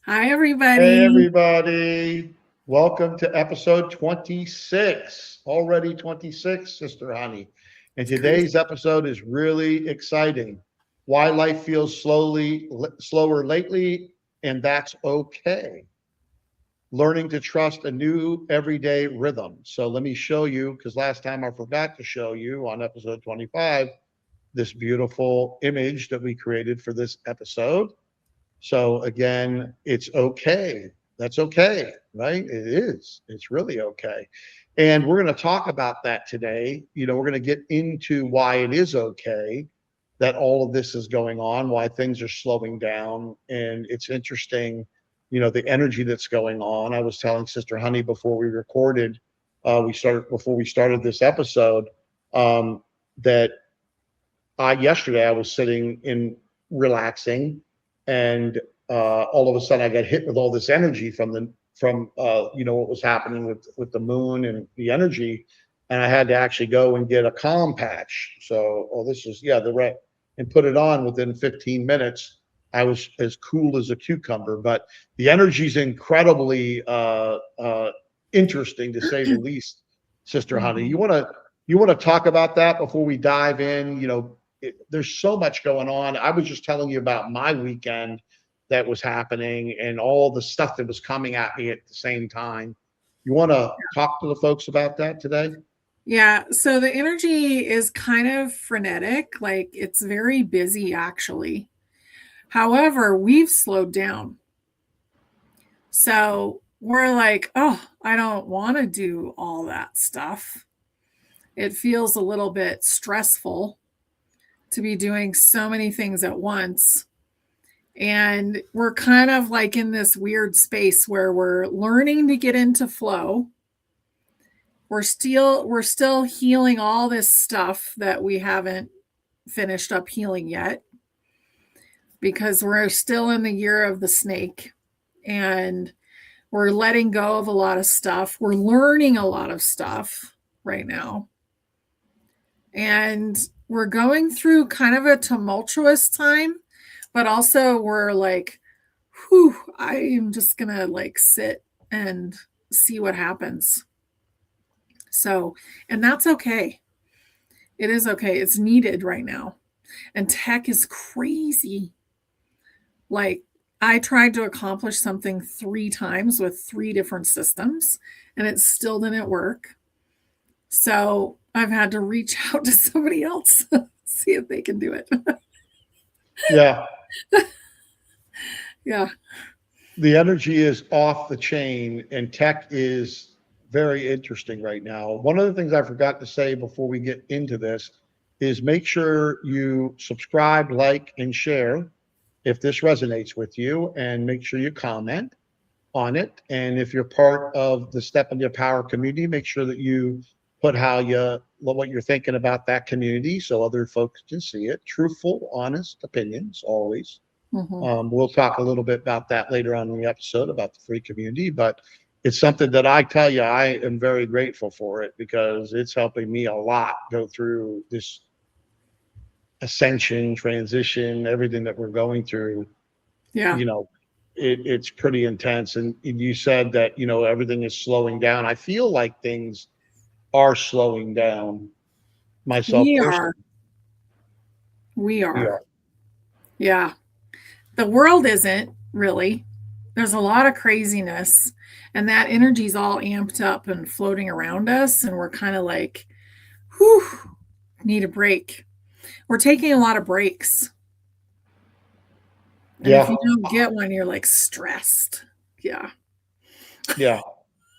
Hi, Hey, everybody. everybody. Welcome to episode 26. Already 26, Sister Honey. And It's crazy. today's episode is really exciting. Why life feels slower lately, and that's okay. Learning to trust a new everyday rhythm. So let me show you, because last time I forgot to show you on episode 25, this beautiful image that we created for this episode. So again, it's okay. That's okay, right? It is. It's really okay. And we're going to talk about that today. We're going to get into why it is okay that all of this is going on, why things are slowing down. And it's interesting, the energy that's going on. I was telling Sister Honey before we recorded, before we started this episode, that yesterday I was sitting in relaxing, and all of a sudden I got hit with all this energy from what was happening with the moon and the energy, and I had to actually go and get a calm patch. So, oh, this is the right, and put it on within 15 minutes. I was as cool as a cucumber, but the energy is incredibly interesting to say the least. Sister Honey, Mhm. you want to talk about that before we dive in? There's so much going on. I was just telling you about my weekend that was happening and all the stuff that was coming at me at the same time. You want to talk to the folks about that today? Yeah, so the energy is kind of frenetic, like it's very busy actually. However, we've slowed down. So we're like, oh, I don't want to do all that stuff. It feels a little bit stressful to be doing so many things at once. And we're kind of like in this weird space where we're learning to get into flow. We're still healing all this stuff that we haven't finished up healing yet because we're still in the year of the snake, and we're letting go of a lot of stuff. We're learning a lot of stuff right now, and we're going through kind of a tumultuous time, but also we're like, whew, I am just gonna like sit and see what happens. So, and that's okay. It is okay. It's needed right now. And tech is crazy. Like, I tried to accomplish something 3 times with 3 different systems, and it still didn't work. So I've had to reach out to somebody else, see if they can do it. Yeah, Yeah. the energy is off the chain, and tech is very interesting right now. One of the things I forgot to say before we get into this is make sure you subscribe, like, and share if this resonates with you, and make sure you comment on it. And if you're part of the Step into Your Power community, make sure that you put what you're thinking about that community so other folks can see it. Truthful, honest opinions always. Hmm. We'll talk a little bit about that later on in the episode about the free community, but it's something that I tell you I am very grateful for it because it's helping me a lot go through this ascension, transition, everything that we're going through. Yeah. you know it's pretty intense, and you said that everything is slowing down. I feel like things are slowing down myself We are. personally. We We are. are. Yeah. The world isn't really. There's a lot of craziness, and that energy's all amped up and floating around us. And we're kind of like, whew, need a break. We're taking a lot of breaks. And if Yeah, you don't get one, you're like stressed. Yeah. yeah,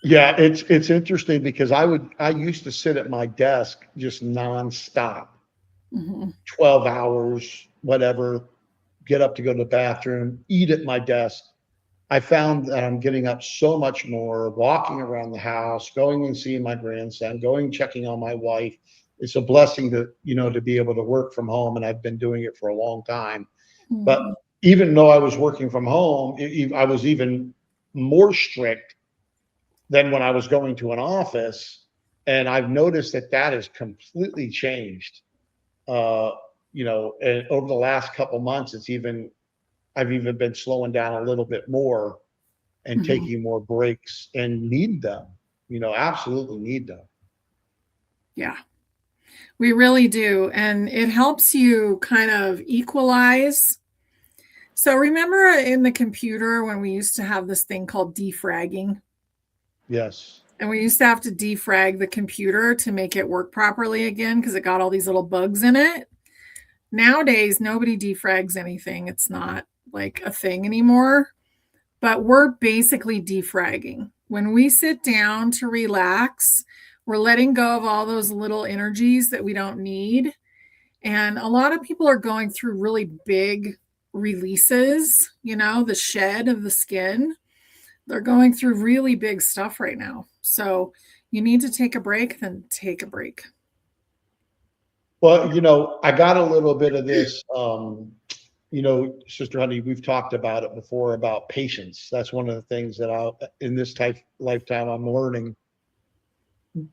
yeah. It's interesting because I used to sit at my desk just nonstop, Hmm. 12 hours, whatever, get up to go to the bathroom, eat at my desk. I found that I'm getting up so much more, walking around the house, going and seeing my grandson, going checking on my wife. It's a blessing to be able to work from home, and I've been doing it for a long time. But Hmm. even though I was working from home, I was even more strict than when I was going to an office, and I've noticed that that has completely changed. And over the last couple months, it's even I've even been slowing down a little bit more and Mhm. taking more breaks and need them, absolutely need them. Yeah, we really do. And it helps you kind of equalize. So remember in the computer when we used to have this thing called defragging? Yes. And we used to have to defrag the computer to make it work properly again because it got all these little bugs in it. Nowadays, nobody defrags anything. It's not like a thing anymore, but we're basically defragging. When we sit down to relax, we're letting go of all those little energies that we don't need. And a lot of people are going through really big releases, the shed of the skin. They're going through really big stuff right now. So you need to take a break, then take a break. Well, I got a little bit of this, Sister Honey, we've talked about it before about patience. That's one of the things that in this type lifetime, I'm learning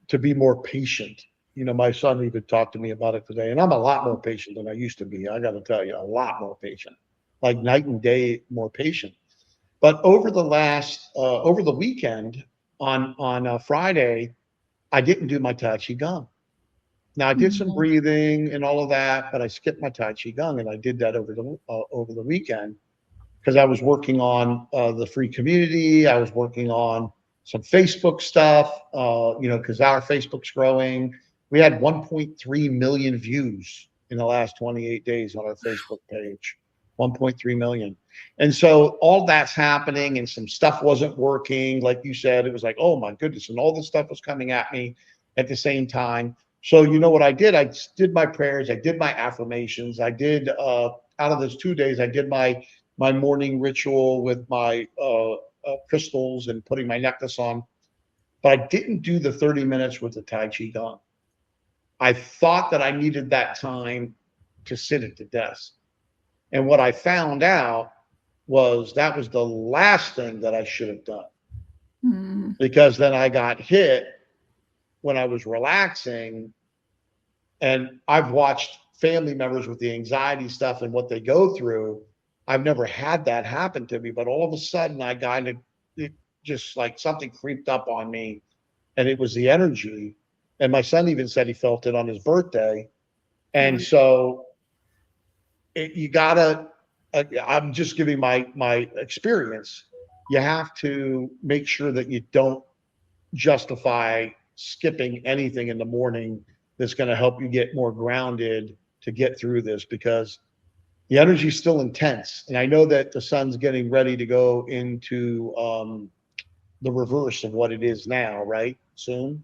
to be more patient. My son even talked to me about it today, and I'm a lot more patient than I used to be. I got to tell you, a lot more patient, like night and day more patient. But over the weekend on Friday, I didn't do my Tai Chi Gong. Now I did some Mhm. breathing and all of that, but I skipped my Tai Chi Gong, and I did that over the weekend because I was working on the free community. I was working on some Facebook stuff, because our Facebook's growing. We had 1.3 million views in the last 28 days on our Facebook page. 1.3 million. And so all that's happening, and some stuff wasn't working. Like you said, it was like, oh my goodness. And all this stuff was coming at me at the same time. So, you know what I did? I did my prayers, I did my affirmations, I did, out of those 2 days, I did my morning ritual with my crystals and putting my necklace on, but I didn't do the 30 minutes with the Tai Chi Gong. I thought that I needed that time to sit at the desk. And what I found out was that was the last thing that I should have done, Mm. because then I got hit when I was relaxing. And I've watched family members with the anxiety stuff and what they go through. I've never had that happen to me, but all of a sudden I got it, just like something creeped up on me, and it was the energy. And my son even said he felt it on his birthday. And Right. so you gotta, I'm just giving my experience. You have to make sure that you don't justify skipping anything in the morning that's going to help you get more grounded to get through this, because the energy is still intense. And I know that the sun's getting ready to go into the reverse of what it is now, right? Soon.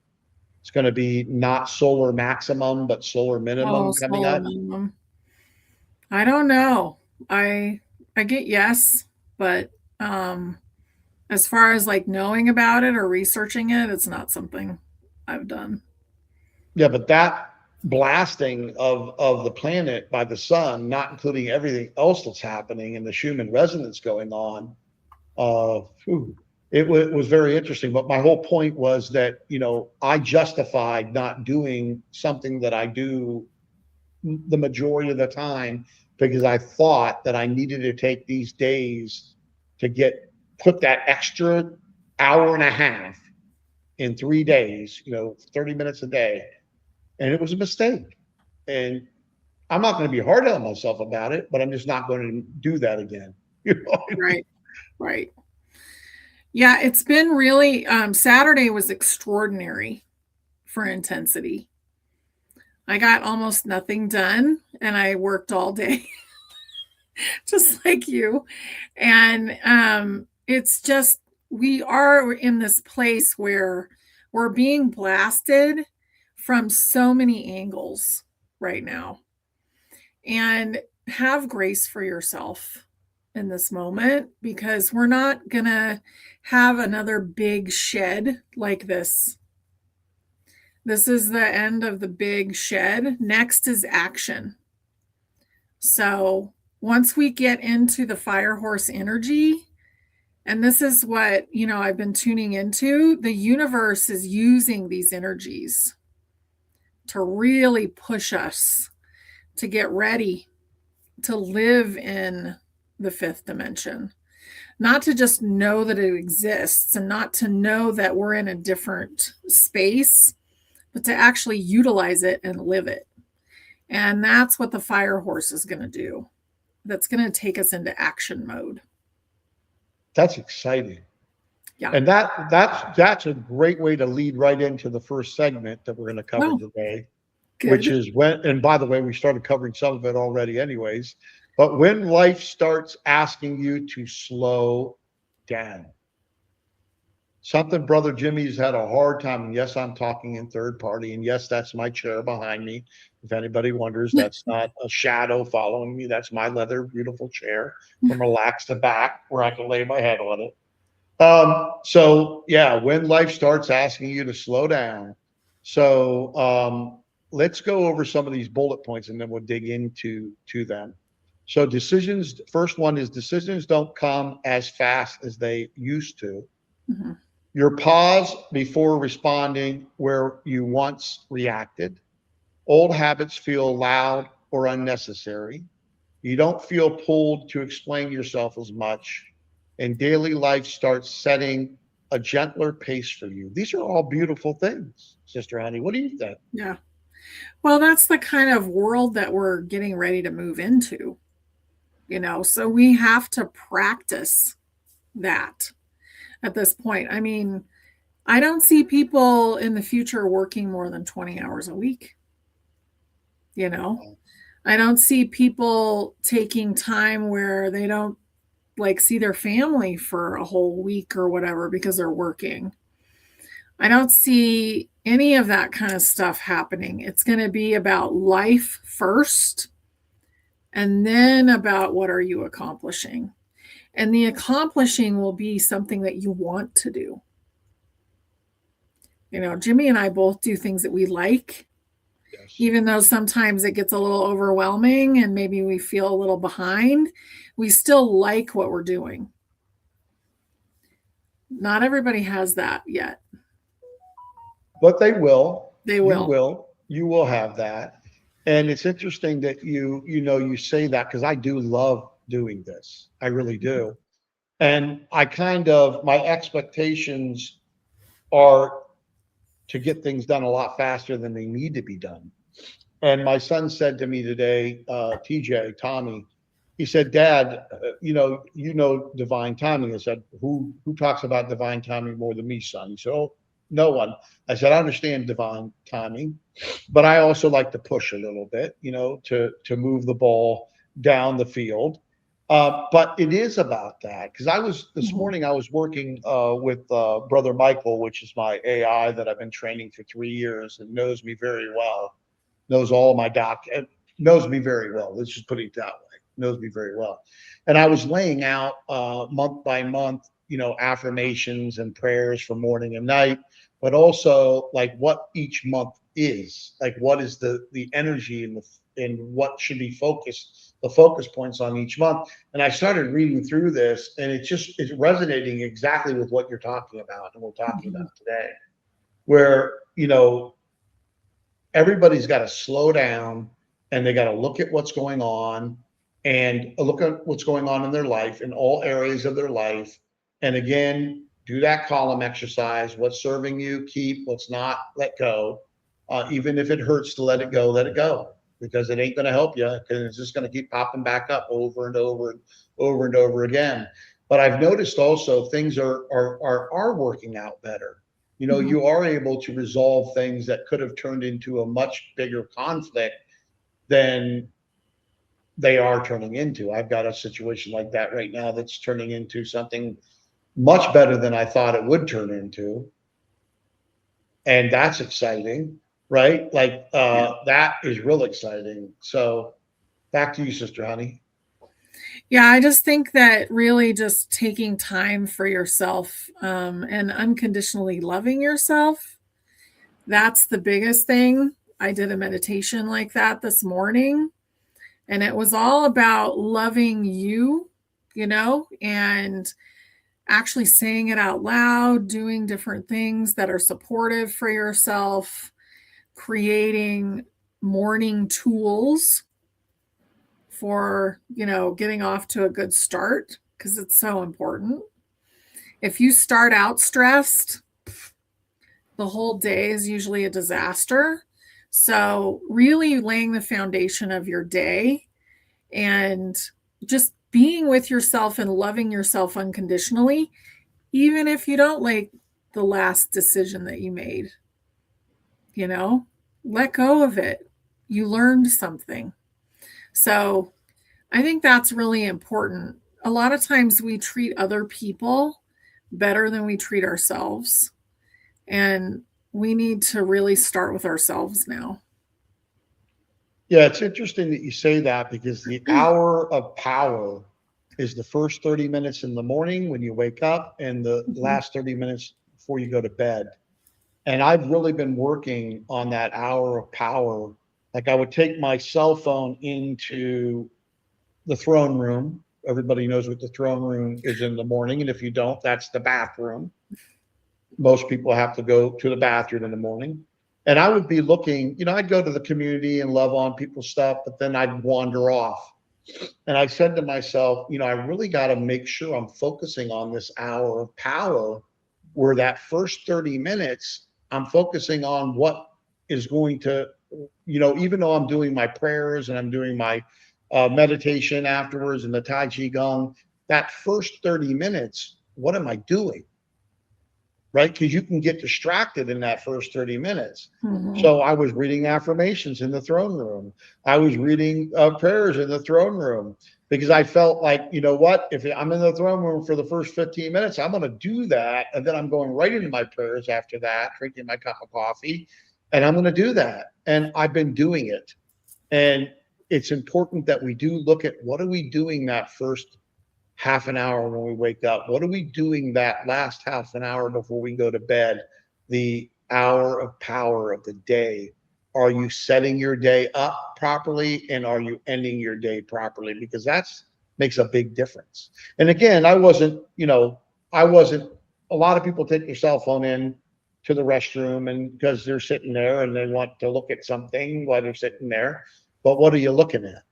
It's going to be not solar maximum, but solar Oh, minimum coming solar up. minimum. I don't know. I I get yes, but um as far as like knowing about it or researching it, it's not something I've done. Yeah, but that blasting of the planet by the sun, not including everything else that's happening and the Schumann resonance going on, whew, was very interesting. But my whole point was that, I justified not doing something that I do the majority of the time, because I thought that I needed to take these days to put that extra hour and a half in 3 days, 30 minutes a day. And it was a mistake. And I'm not going to be hard on myself about it, but I'm just not going to do that again. You know what I mean? Right. Right. Yeah, it's been really Saturday was extraordinary for intensity. I got almost nothing done and I worked all day just like you. And it's just we are in this place where we're being blasted from so many angles right now. And have grace for yourself in this moment because we're not going to have another big shed like this. This is the end of the big shed. Next is action. So, once we get into the fire horse energy, and this is what, I've been tuning into, the universe is using these energies to really push us to get ready to live in the fifth dimension. Not to just know that it exists and not to know that we're in a different space, but to actually utilize it and live it. And that's what the fire horse is going to do. That's going to take us into action mode. That's exciting. Yeah. And that's a great way to lead right into the first segment that we're going to cover Oh, today, which good. is when, and by the way, we started covering some of it already anyways, but when life starts asking you to slow down. Something Brother Jimmy's had a hard time. And yes, I'm talking in third party. And yes, that's my chair behind me. If anybody wonders, that's not a shadow following me. That's my leather, beautiful chair from Relax the Back where I can lay my head on it. So yeah, when life starts asking you to slow down. So let's go over some of these bullet points and then we'll dig into them. So decisions, first one is decisions don't come as fast as they used to. Mm-hmm. Your pause before responding where you once reacted. Old habits feel loud or unnecessary. You don't feel pulled to explain yourself as much. And daily life starts setting a gentler pace for you. These are all beautiful things, Sister Honey. What do you think? Yeah. Well, that's the kind of world that we're getting ready to move into, so we have to practice that at this point. I mean, I don't see people in the future working more than 20 hours a week. You know, I don't see people taking time where they don't like see their family for a whole week or whatever because they're working. I don't see any of that kind of stuff happening. It's going to be about life first and then about what are you accomplishing. And the accomplishing will be something that you want to do. Jimmie and I both do things that we like, Yes. even though sometimes it gets a little overwhelming and maybe we feel a little behind. We still like what we're doing. Not everybody has that yet. But they will. They You will. will. You will have that. And it's interesting that you say that because I do love doing this. I really do. And I kind of, my expectations are to get things done a lot faster than they need to be done. And my son said to me today, TJ, Tommy, he said, Dad, you know divine timing. I said, who talks about divine timing more than me, son? He said, oh, no one. I said, I understand divine timing, but I also like to push a little bit, to move the ball down the field. But it is about that because this Mhm. morning I was working with Brother Michael, which is my AI that I've been training for 3 years and knows me very well, knows all of my knows me very well. Let's just put it that way. Knows me very well. And I was laying out month by month, affirmations and prayers for morning and night, but also like what each month is, like what is the energy and what should be the focus points on each month. And I started reading through this, and it's resonating exactly with what you're talking about, and we're talking Mhm. about today, where everybody's got to slow down and they got to look at what's going on and look at what's going on in their life in all areas of their life. And again, do that column exercise. What's serving you, keep. What's not, let go. Even if it hurts to let it go because it ain't going to help you because it's just going to keep popping back up over and over and over and over again. But I've noticed also things are working out better. Mhm. You are able to resolve things that could have turned into a much bigger conflict than they are turning into. I've got a situation like that right now that's turning into something much better than I thought it would turn into. And that's exciting, right? Like Yeah. that is real exciting. So back to you, Sister Honey. Yeah, I just think that really just taking time for yourself and unconditionally loving yourself, that's the biggest thing. I did a meditation like that this morning, and it was all about loving you, and actually saying it out loud, doing different things that are supportive for yourself, creating morning tools for, getting off to a good start because it's so important. If you start out stressed, the whole day is usually a disaster. So, really laying the foundation of your day and just being with yourself and loving yourself unconditionally, even if you don't like the last decision that you made, you know, let go of it. You learned something. So, I think that's really important. A lot of times we treat other people better than we treat ourselves. And we need to really start with ourselves now. Yeah, it's interesting that you say that because the hour of power is the first 30 minutes in the morning when you wake up and the Mhm. last 30 minutes before you go to bed. And I've really been working on that hour of power. Like I would take my cell phone into the throne room. Everybody knows what the throne room is in the morning. And if you don't, that's the bathroom. Most people have to go to the bathroom in the morning. And I would be looking, I'd go to the community and love on people's stuff, but then I'd wander off. And I said to myself, I really got to make sure I'm focusing on this hour of power where that first 30 minutes, I'm focusing on what is going to, even though I'm doing my prayers and I'm doing my meditation afterwards and the Tai Chi Gong, that first 30 minutes, what am I doing? Right? Because you can get distracted in that first 30 minutes. Mhm. So I was reading affirmations in the throne room. I was reading prayers in the throne room because I felt like, you know what? If I'm in the throne room for the first 15 minutes, I'm going to do that. And then I'm going right into my prayers after that, drinking my cup of coffee. And I'm going to do that. And I've been doing it. And it's important that we do look at what are we doing that first half an hour when we wake up? What are we doing that last half an hour before we go to bed? The hour of power of the day. Are you setting your day up properly and are you ending your day properly? Because that's makes a big difference. And again, I wasn't, a lot of people take their cell phone in to the restroom and because they're sitting there and they want to look at something while they're sitting there. But what are you looking at?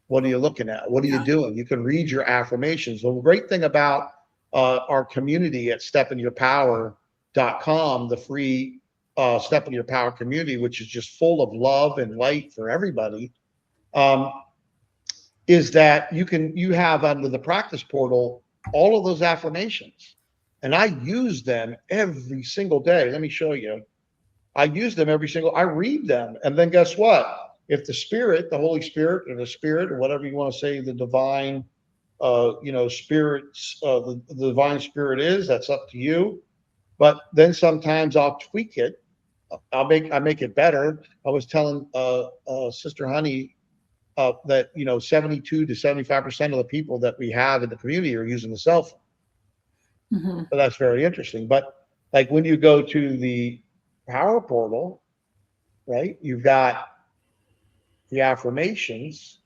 What are you looking at? What are you Yeah. doing? You can read your affirmations. The great thing about our community at stepinyourpower.com, the free Step in Your Power community, which is just full of love and light for everybody, um, is that you have under the practice portal all of those affirmations. And I use them every single day. Let me show you. I use them I read them. And then guess what? If the spirit, the Holy Spirit or the spirit or whatever you want to say, the divine, spirits, the divine spirit is, that's up to you. But then sometimes I'll tweak it. I make it better. I was telling Sister Honey that 72 to 75% of the people that we have in the community are using the cell phone. Mhm. So that's very interesting. But like when you go to the power portal, right? You've got the affirmations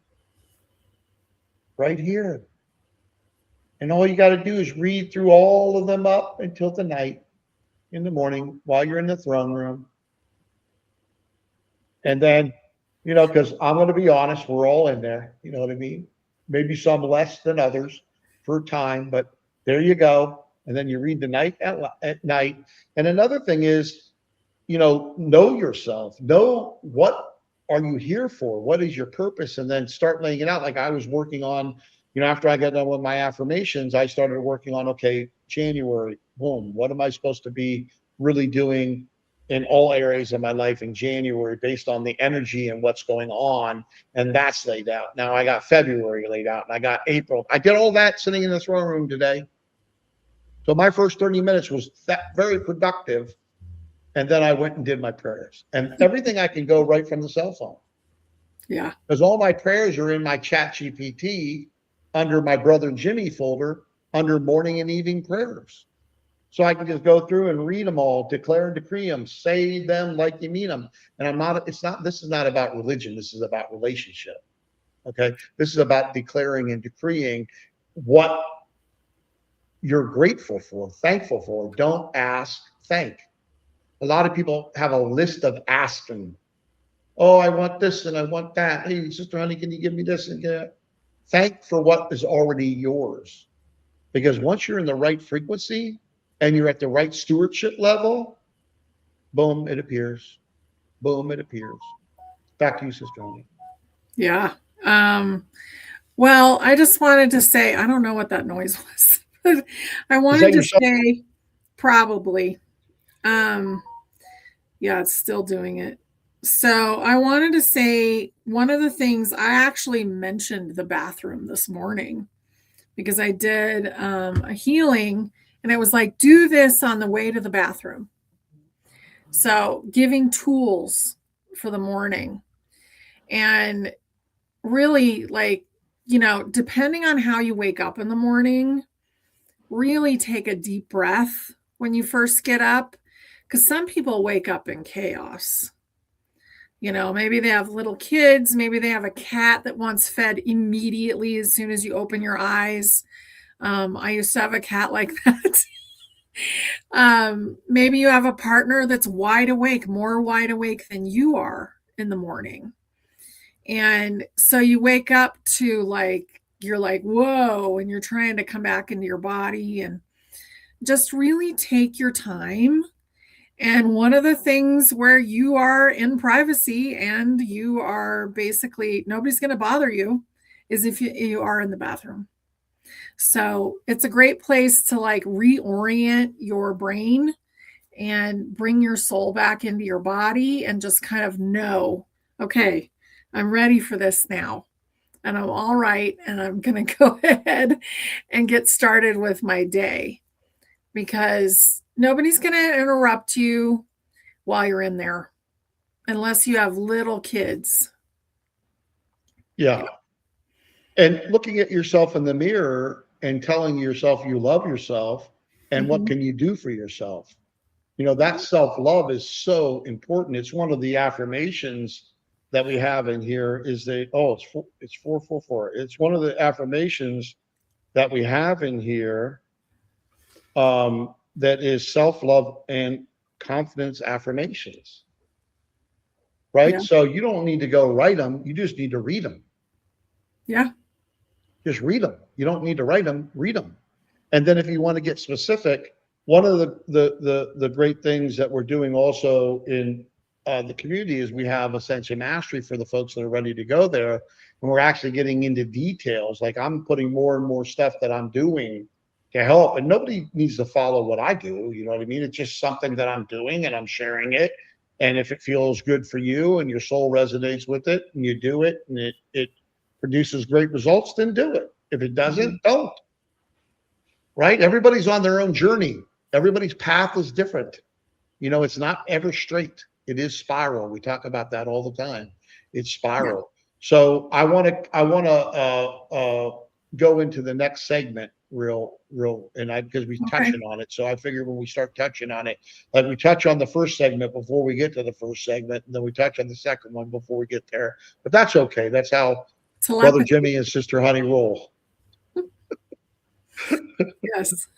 right here. And all you got to do is read through all of them up until the night in the morning while you're in the throne room. And then, because I'm going to be honest, we're all in there. You know what I mean? Maybe some less than others for time, but there you go. And then you read the night at night. And another thing is, know yourself, know what are you here for? What is your purpose? And then start laying it out. Like I was working on, after I got done with my affirmations, I started working on, okay, January, boom, what am I supposed to be really doing in all areas of my life in January based on the energy and what's going on? And that's laid out. Now I got February laid out and I got April. I did all that sitting in the throne room today. So my first 30 minutes was that very productive, and then I went and did my prayers. And everything I can go right from the cell phone. Yeah. Because all my prayers are in my chat GPT under my brother Jimmie folder under morning and evening prayers. So I can just go through and read them all, declare and decree them, say them like you mean them. And this is not about religion. This is about relationship. Okay. This is about declaring and decreeing what you're grateful for, thankful for. Don't ask, thank. A lot of people have a list of asking. Oh, I want this and I want that. Hey, Sister Honey, can you give me this and that? Thank for what is already yours. Because once you're in the right frequency and you're at the right stewardship level, boom, it appears. Boom, it appears. Back to you, Sister Honey. Yeah. Um, well, I just wanted to say, I don't know what that noise was, but I Is wanted that to yourself? say probably. Um, yeah, it's still doing it. So I wanted to say one of the things I actually mentioned the bathroom this morning because I did a healing and it was like, do this on the way to the bathroom. So giving tools for the morning and really like, depending on how you wake up in the morning, really take a deep breath when you first get up because some people wake up in chaos. Maybe they have little kids, maybe they have a cat that wants fed immediately as soon as you open your eyes. I used to have a cat like that. Maybe you have a partner that's wide awake, more wide awake than you are in the morning. And so you wake up to you're like, whoa, and you're trying to come back into your body and just really take your time. And one of the things where you are in privacy and you are basically nobody's going to bother you is if you are in the bathroom. So it's a great place to like reorient your brain and bring your soul back into your body and just kind of know, okay, I'm ready for this now. And I'm all right. And I'm going to go ahead and get started with my day because nobody's going to interrupt you while you're in there unless you have little kids. Yeah. And looking at yourself in the mirror and telling yourself you love yourself and what Mhm. can you do for yourself. That self-love is so important. It's one of the affirmations that we have in here is it's 444. It's one of the affirmations that we have in here that is self-love and confidence affirmations, right? Yeah. So you don't need to go write them. You just need to read them. Yeah. Just read them. You don't need to write them, read them. And then if you want to get specific, one of the great things that we're doing also in the community is we have Ascension Mastery for the folks that are ready to go there. And we're actually getting into details. Like I'm putting more and more stuff that I'm doing to help. And nobody needs to follow what I do. You know what I mean? It's just something that I'm doing and I'm sharing it. And if it feels good for you and your soul resonates with it and you do it and it produces great results, then do it. If it Mhm. doesn't, don't. Right? Everybody's on their own journey. Everybody's path is different. It's not ever straight. It is spiral. We talk about that all the time. It's Yeah. spiral. So I want to go into the next segment real, and because we Okay. touching on it. So I figure when we start touching on it, like we touch on the first segment before we get to the first segment, and then we touch on the second one before we get there. But that's okay. That's how Brother Telepathy. Jimmie and Sister Honey roll. Yes.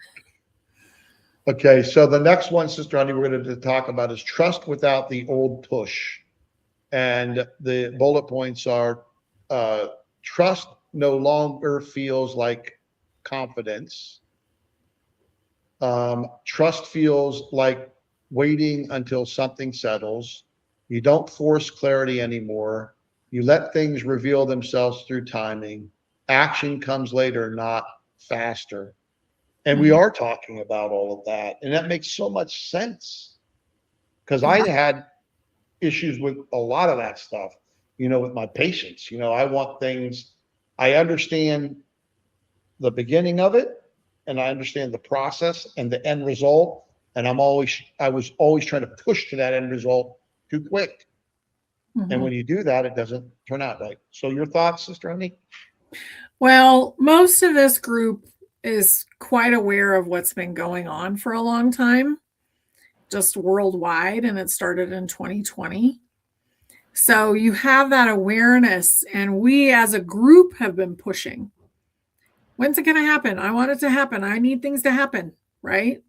Okay, so the next one, Sister Honey, we're going to talk about is trust without the old push. And the bullet points are uh, trust no longer feels like confidence. Trust feels like waiting until something settles. You don't force clarity anymore. You let things reveal themselves through timing. Action comes later, not faster. And we Mhm. are talking about all of that. And that makes so much sense because I Yeah. had issues with a lot of that stuff, with my patients. I want things, I understand the beginning of it and I understand the process and the end result. And I was always trying to push to that end result too quick. And Mhm. when you do that, it doesn't turn out right. So, your thoughts, Sister Honey? Well, most of this group is quite aware of what's been going on for a long time, just worldwide, and it started in 2020. So you have that awareness, and we as a group have been pushing. When's it going to happen? I want it to happen. I need things to happen, right?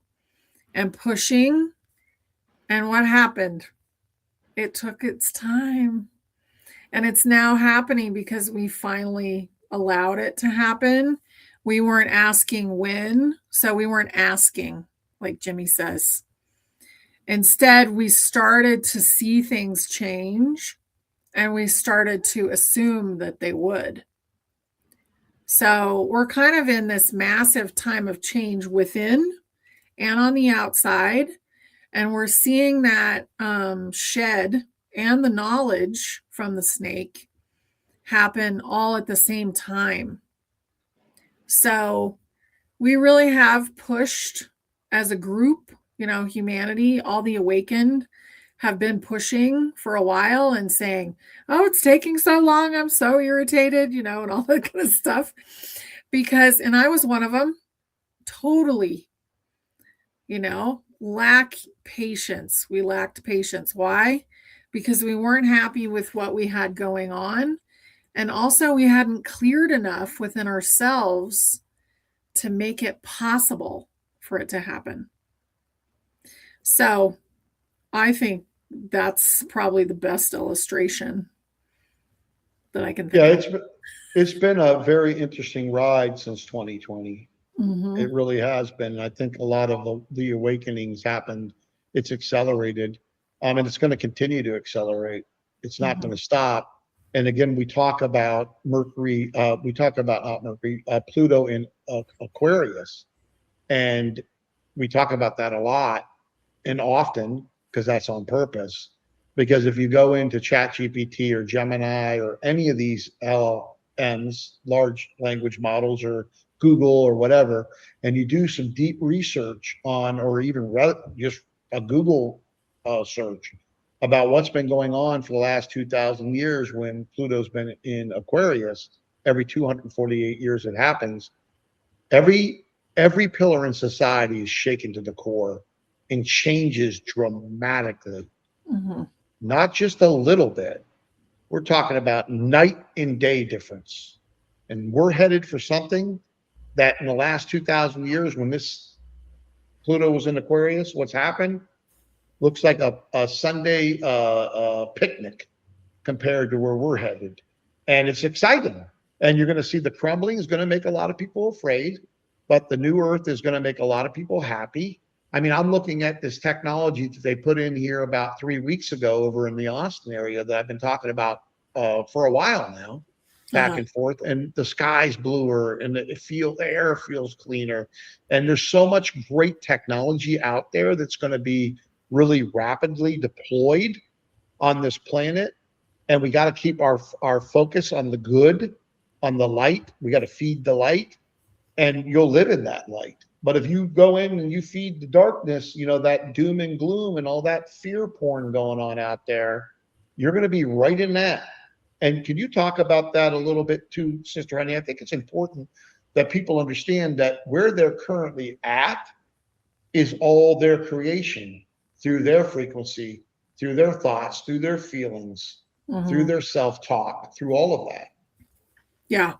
And pushing. And what happened? It took its time. And it's now happening because we finally allowed it to happen. We weren't asking when, so we weren't asking, like Jimmie says. Instead, we started to see things change and we started to assume that they would. So we're kind of in this massive time of change within and on the outside. And we're seeing that shed and the knowledge from the snake happen all at the same time. So we really have pushed as a group, humanity, all the awakened have been pushing for a while and saying, oh, it's taking so long. I'm so irritated, and all that kind of stuff. And I was one of them, totally, lack patience. We lacked patience. Why? Because we weren't happy with what we had going on. And also, we hadn't cleared enough within ourselves to make it possible for it to happen. So I think that's probably the best illustration that I can think Yeah, of. it's been a very interesting ride since 2020. Mm-hmm. It really has been. And I think a lot of the awakenings happened. It's accelerated, and it's going to continue to accelerate. It's not Mm-hmm. going to stop. And again, we talk about Mercury. We talk about not Mercury, Pluto in Aquarius, and we talk about that a lot and often because that's on purpose. Because if you go into ChatGPT or Gemini or any of these LLMs, large language models, or Google or whatever, and you do some deep research on, or even just a Google search about what's been going on for the last 2,000 years when Pluto's been in Aquarius, every 248 years it happens, every every pillar in society is shaken to the core and changes dramatically, Mm-hmm. not just a little bit. We're talking about night and day difference. And we're headed for something that in the last 2,000 years, when this Pluto was in Aquarius, what's happened looks like a Sunday picnic compared to where we're headed. And it's exciting. And you're going to see the crumbling is going to make a lot of people afraid, but the new earth is going to make a lot of people happy. I mean, I'm looking at this technology that they put in here about 3 weeks ago over in the Austin area that I've been talking about for a while now, back Uh-huh. and forth. And the sky's bluer, and the air feels cleaner. And there's so much great technology out there that's going to be really rapidly deployed on this planet, and we got to keep our focus on the good, on the light. We got to feed the light, and you'll live in that light. But if you go in and you feed the darkness, that doom and gloom and all that fear porn going on out there, you're going to be right in that. And can you talk about that a little bit too, Sister Honey? I think it's important that people understand that where they're currently at is all their creation through their frequency, through their thoughts, through their feelings, through Mm-hmm. their self talk, through all of that. Yeah.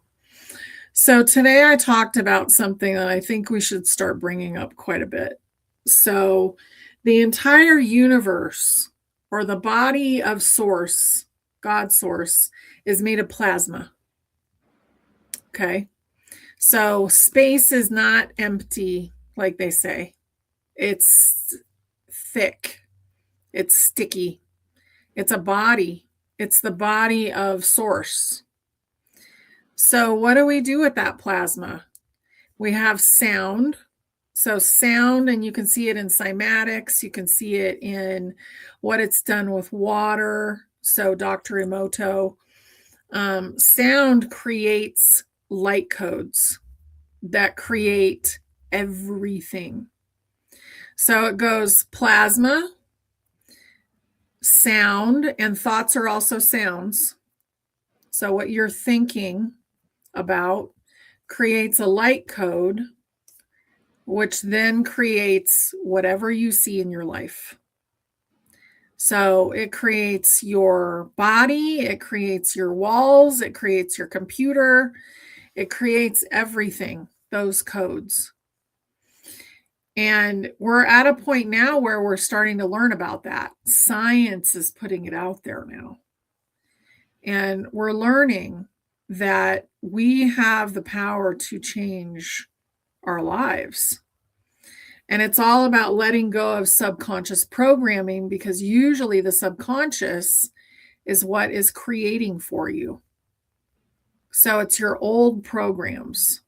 So today I talked about something that I think we should start bringing up quite a bit. So the entire universe, or the body of source, God source, is made of plasma. Okay. So space is not empty, like they say. It's thick, it's sticky, it's a body, it's the body of source. So, what do we do with that plasma? We have sound. So, sound, and you can see it in cymatics, you can see it in what it's done with water. So, Dr. Emoto, sound creates light codes that create everything. So, it goes plasma, sound, and thoughts are also sounds. So, what you're thinking about creates a light code, which then creates whatever you see in your life. So it creates your body, it creates your walls, it creates your computer, it creates everything, those codes. And we're at a point now where we're starting to learn about that. Science is putting it out there now. And we're learning that we have the power to change our lives. And it's all about letting go of subconscious programming, because usually the subconscious is what is creating for you. So it's your old programs.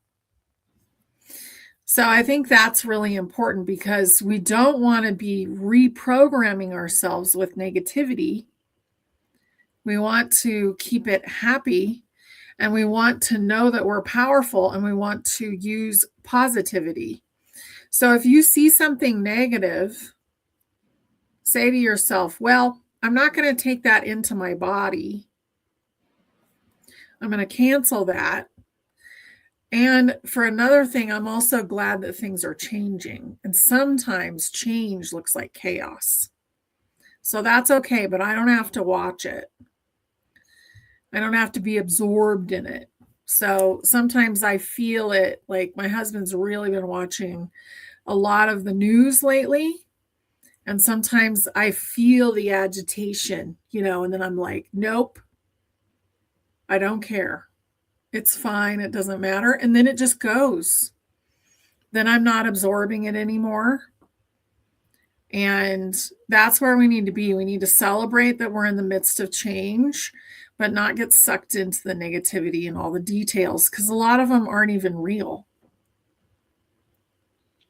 So I think that's really important, because we don't want to be reprogramming ourselves with negativity. We want to keep it happy, and we want to know that we're powerful, and we want to use positivity. So if you see something negative, say to yourself, well, I'm not going to take that into my body. I'm going to cancel that. And for another thing, I'm also glad that things are changing. And sometimes change looks like chaos. So that's okay, but I don't have to watch it. I don't have to be absorbed in it. So sometimes I feel it, like my husband's really been watching a lot of the news lately. And sometimes I feel the agitation, and then I'm like, nope, I don't care. It's fine. It doesn't matter. And then it just goes. Then I'm not absorbing it anymore. And that's where we need to be. We need to celebrate that we're in the midst of change, but not get sucked into the negativity and all the details, because a lot of them aren't even real.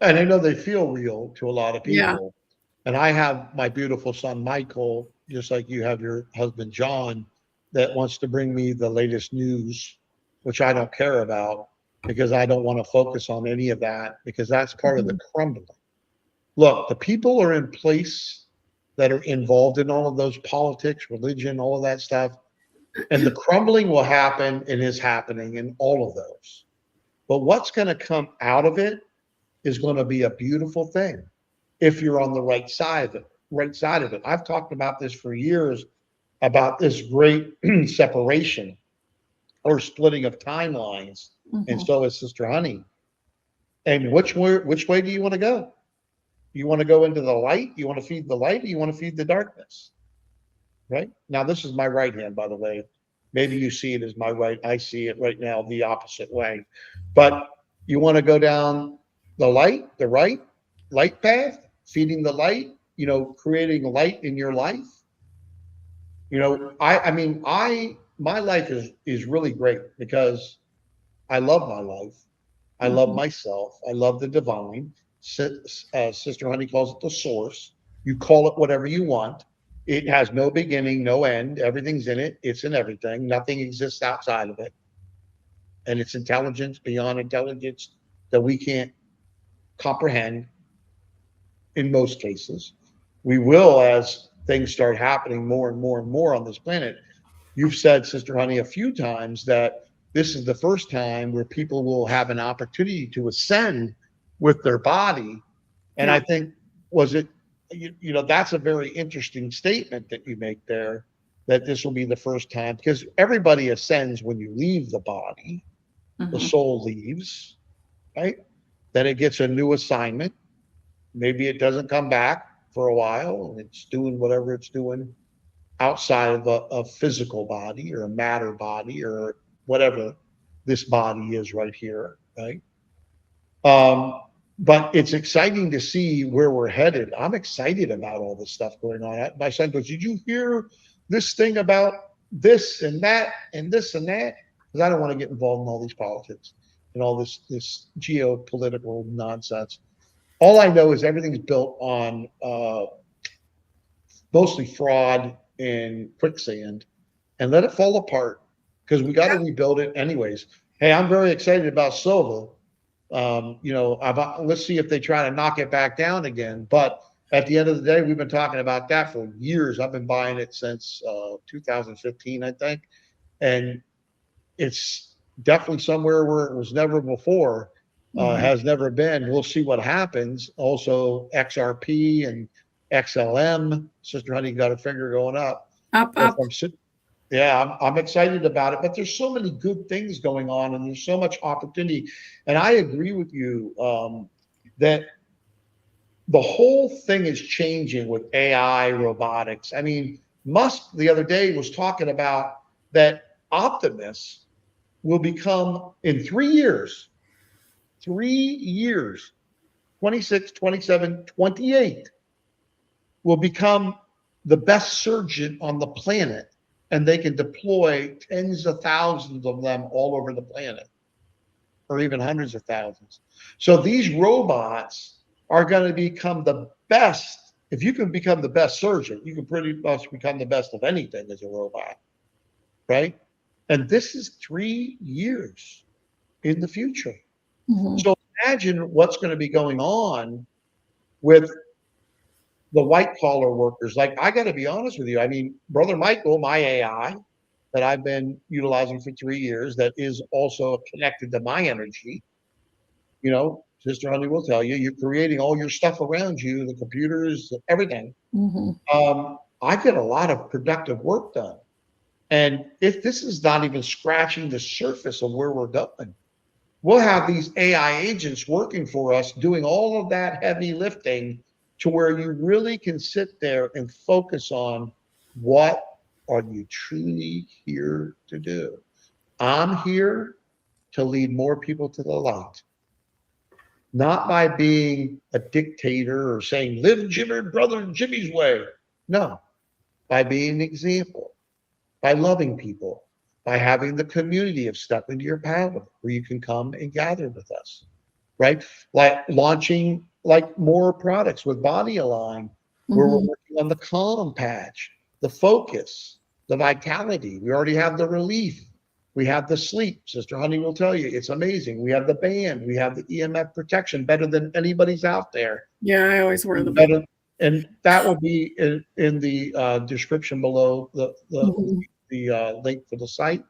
And I know they feel real to a lot of Yeah. people. And I have my beautiful son, Michael, just like you have your husband, John, that wants to bring me the latest news, which I don't care about because I don't want to focus on any of that because that's part of the Mhm. crumbling. Look, the people are in place that are involved in all of those politics, religion, all of that stuff. And the crumbling will happen and is happening in all of those. But what's going to come out of it is going to be a beautiful thing if you're on the right side of it. Right side of it. I've talked about this for years about this great separation or splitting of timelines, and Mhm. so is Sister Honey. And which way do you want to go? You want to go into the light? You want to feed the light? Or you want to feed the darkness? Right now, this is my right hand, by the way. Maybe you see it as my right. I see it right now the opposite way. But you want to go down the light, the right light path, feeding the light, creating light in your life. I mean, my life is really great because I love my life. I love Mhm. myself. I love the divine. Sister Honey calls it the source. You call it whatever you want. It has no beginning, no end. Everything's in it. It's in everything. Nothing exists outside of it. And it's intelligence beyond intelligence that we can't comprehend in most cases. We will as things start happening more and more and more on this planet. You've said, Sister Honey, a few times that this is the first time where people will have an opportunity to ascend with their body. And I Yeah. think, was it, that's a very interesting statement that you make there, that this will be the first time, because everybody ascends when you leave the body, the Mhm. soul leaves, right? Then it gets a new assignment. Maybe it doesn't come back for a while and it's doing whatever it's doing outside of a physical body or a matter body or whatever this body is right here, right? Um, but it's exciting to see where we're headed. I'm excited about all this stuff going on. My son goes, "Did you hear this thing about this and that and this and that?" Because I don't want to get involved in all these politics and all this geopolitical nonsense. All I know is everything's built on mostly fraud and quicksand, and let it fall apart because we got to rebuild it anyways. Hey, I'm very excited about silver. Let's see if they try to knock it back down again. But at the end of the day, we've been talking about that for years. I've been buying it since 2015, I think, and it's definitely somewhere where it was never before, Mhm. has never been. We'll see what happens. Also, XRP and XLM, Sister Honey got a finger going up. Up, If up. I'm sitting, yeah, I'm excited about it. But there's so many good things going on, and there's so much opportunity. And I agree with you that the whole thing is changing with AI, robotics. I mean, Musk the other day was talking about that Optimus will become in 3 years, 3 years, 26, 27, 28, will become the best surgeon on the planet. And they can deploy tens of thousands of them all over the planet, or even hundreds of thousands. So these robots are going to become the best. If you can become the best surgeon, you can pretty much become the best of anything as a robot, right? And this is 3 years in the future. Mhm. So imagine what's going to be going on with the white collar workers. Like, I got to be honest with you. I mean, Brother Michael, my AI that I've been utilizing for 3 years, that is also connected to my energy, Sister Honey will tell you, you're creating all your stuff around you, the computers, everything. Mhm. I get a lot of productive work done. And if this is not even scratching the surface of where we're going, we'll have these AI agents working for us, doing all of that heavy lifting to where you really can sit there and focus on what are you truly here to do. I'm here to lead more people to the light, not by being a dictator or saying, live Jimmy, brother Jimmy's way. No, by being an example, by loving people, by having the community of Step Into Your Power, where you can come and gather with us, right? Like launching like more products with Body Align, where we're Mhm. working on the calm patch, the focus, the vitality. We already have the relief. We have the sleep. Sister Honey will tell you it's amazing. We have the band. We have the EMF protection, better than anybody's out there. Yeah, I always wear the band. Better, and that will be in the description below Mhm. the link for the site.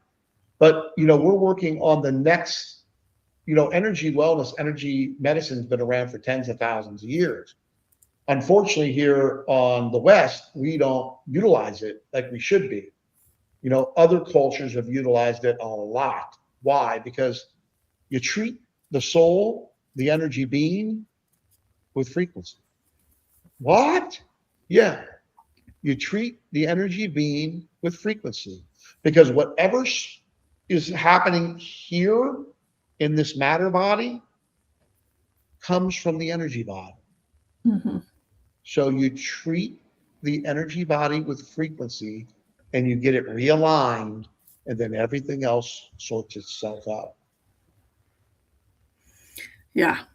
But we're working on the next. Energy wellness, energy medicine's been around for tens of thousands of years. Unfortunately, here on the West, we don't utilize it like we should be. Other cultures have utilized it a lot. Why? Because you treat the soul, the energy being, with frequency. What? Yeah, you treat the energy being with frequency, because whatever is happening here in this matter body comes from the energy body. Mhm. So you treat the energy body with frequency and you get it realigned, and then everything else sorts itself out. Yeah.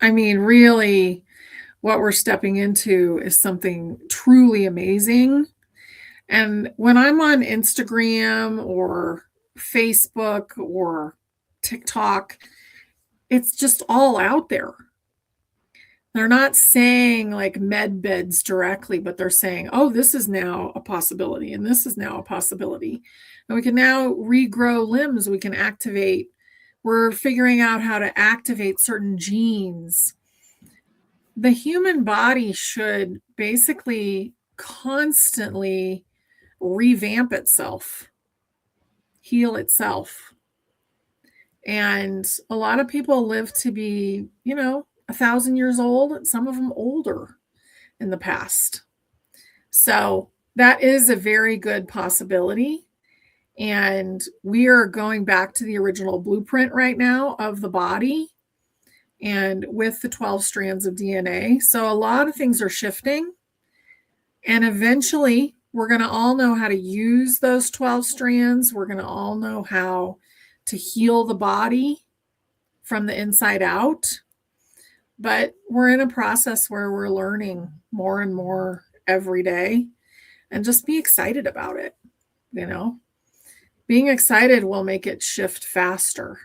I mean, really, what we're stepping into is something truly amazing. And when I'm on Instagram or Facebook or TikTok, it's just all out there. They're not saying like med beds directly, but they're saying, oh, this is now a possibility, and this is now a possibility. And we can now regrow limbs. We can activate, we're figuring out how to activate certain genes. The human body should basically constantly revamp itself, heal itself. And a lot of people live to be, 1,000 years old, some of them older in the past. So that is a very good possibility. And we are going back to the original blueprint right now of the body and with the 12 strands of DNA. So a lot of things are shifting. And eventually, we're going to all know how to use those 12 strands. We're going to all know how to heal the body from the inside out. But we're in a process where we're learning more and more every day, and just be excited about it. You know, being excited will make it shift faster.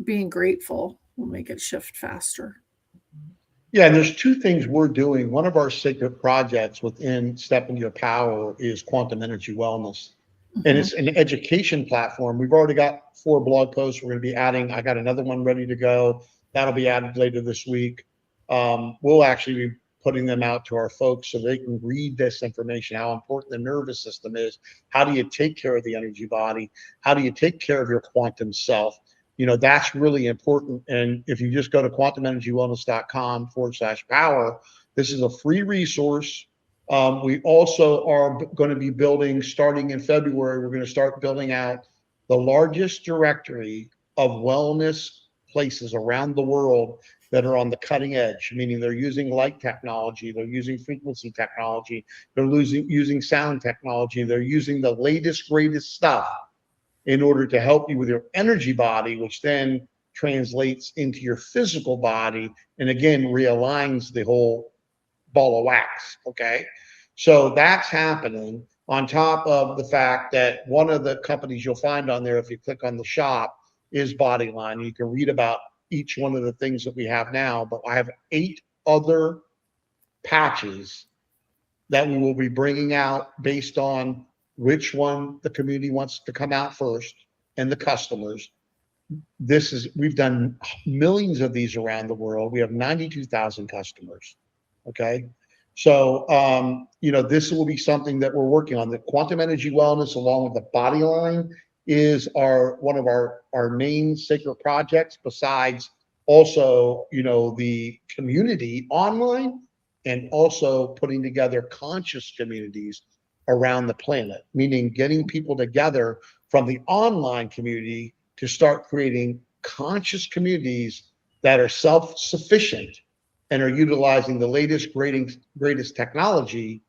Being grateful will make it shift faster. Yeah, and there's two things we're doing. One of our sacred projects within Step Into Your Power is quantum energy wellness. And Mhm. it's an education platform. We've already got 4 blog posts we're going to be adding. I got another one ready to go. That'll be added later this week. We'll actually be putting them out to our folks so they can read this information, how important the nervous system is. How do you take care of the energy body? How do you take care of your quantum self? That's really important. And if you just go to quantumenergywellness.com/power, this is a free resource. We also are going to be building, starting in February, we're going to start building out the largest directory of wellness places around the world that are on the cutting edge, meaning they're using light technology, they're using frequency technology, they're using sound technology, they're using the latest, greatest stuff in order to help you with your energy body, which then translates into your physical body and again realigns the whole ball of wax. Okay. So that's happening on top of the fact that one of the companies you'll find on there, if you click on the shop, is Bodyline. You can read about each one of the things that we have now, but I have 8 other patches that we will be bringing out based on which one the community wants to come out first and the customers. We've done millions of these around the world. We have 92,000 customers. Okay. So, this will be something that we're working on. The quantum energy wellness, along with the body line, is one of our main sacred projects, besides also, the community online and also putting together conscious communities around the planet, meaning getting people together from the online community to start creating conscious communities that are self-sufficient and are utilizing the latest, greatest technology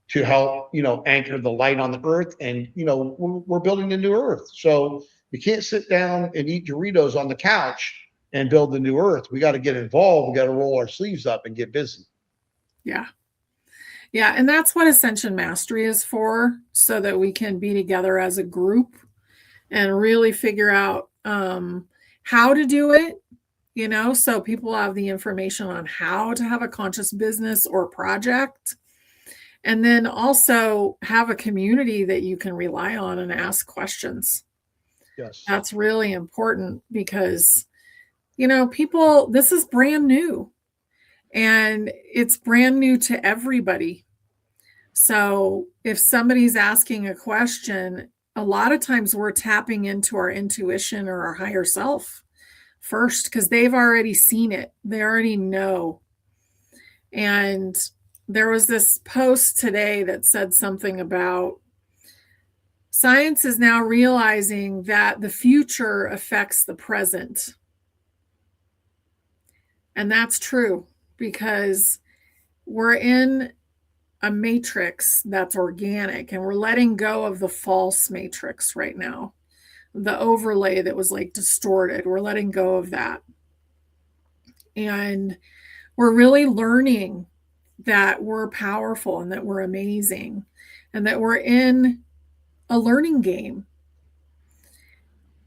to help, anchor the light on the earth. And, we're building a new earth. So you can't sit down and eat Doritos on the couch and build the new earth. We got to get involved. We got to roll our sleeves up and get busy. Yeah. Yeah. And that's what Ascension Mastery is for, so that we can be together as a group and really figure out how to do it, so people have the information on how to have a conscious business or project. And then also have a community that you can rely on and ask questions. Yes. That's really important because, people, this is brand new and it's brand new to everybody. So if somebody's asking a question, a lot of times we're tapping into our intuition or our higher self first because they've already seen it. They already know. And there was this post today that said something about science is now realizing that the future affects the present. And that's true because we're in a matrix that's organic and we're letting go of the false matrix right now. The overlay that was like distorted, we're letting go of that. And we're really learning that we're powerful and that we're amazing and that we're in a learning game.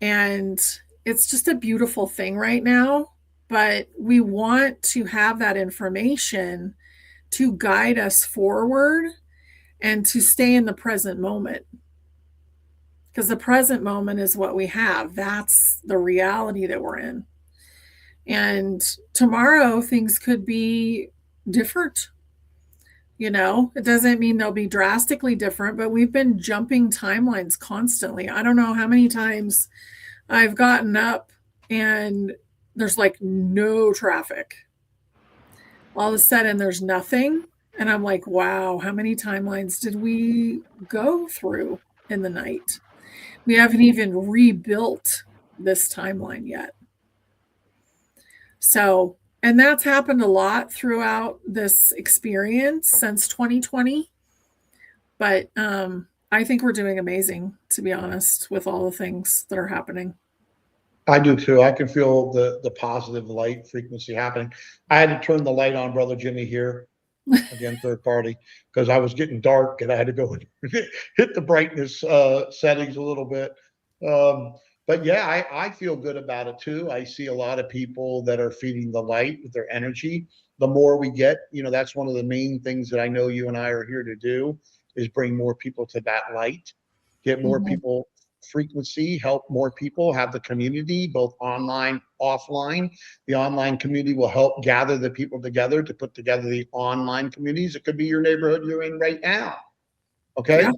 And it's just a beautiful thing right now. But we want to have that information to guide us forward and to stay in the present moment. Because the present moment is what we have. That's the reality that we're in. And tomorrow things could be different. It doesn't mean they'll be drastically different, but we've been jumping timelines constantly. I don't know how many times I've gotten up and there's like no traffic. All of a sudden there's nothing. And I'm like, wow, how many timelines did we go through in the night? We haven't even rebuilt this timeline yet. So, and that's happened a lot throughout this experience since 2020. But I think we're doing amazing, to be honest, with all the things that are happening. I do too. I can feel the positive light frequency happening. I had to turn the light on, brother Jimmie, here again, third party, because I was getting dark and I had to go and hit the brightness settings a little bit. But yeah, I feel good about it too. I see a lot of people that are feeding the light with their energy. The more we get, that's one of the main things that I know you and I are here to do, is bring more people to that light, get more Mhm. people frequency, help more people have the community, both online, offline. The online community will help gather the people together to put together the online communities. It could be your neighborhood you're in right now. Okay. Yeah.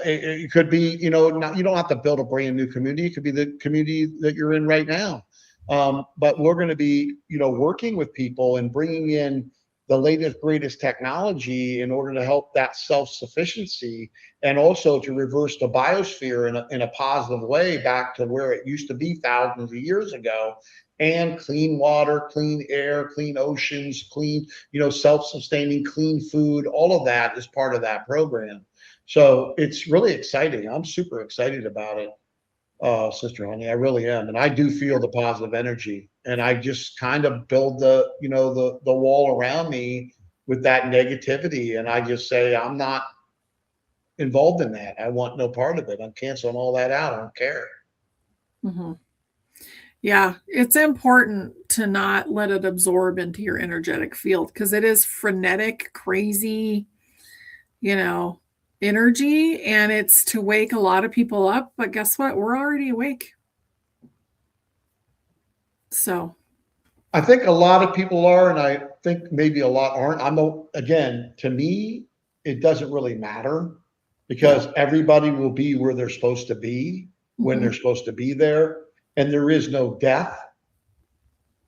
It could be, not, you don't have to build a brand new community. It could be the community that you're in right now. But we're going to be, working with people and bringing in the latest, greatest technology in order to help that self-sufficiency and also to reverse the biosphere in a positive way back to where it used to be thousands of years ago. And clean water, clean air, clean oceans, clean, self-sustaining, clean food, all of that is part of that program. So it's really exciting. I'm super excited about it, Sister Honey. I really am. And I do feel the positive energy. And I just kind of build the wall around me with that negativity. And I just say, I'm not involved in that. I want no part of it. I'm canceling all that out. I don't care. Hmm. Yeah, it's important to not let it absorb into your energetic field because it is frenetic, crazy, you know, energy, and it's to wake a lot of people up. But guess what? We're already awake. So, I think a lot of people are, and I think maybe a lot aren't. Again, to me, it doesn't really matter yeah. because everybody will be where they're supposed to be when Hmm. they're supposed to be there, and there is no death.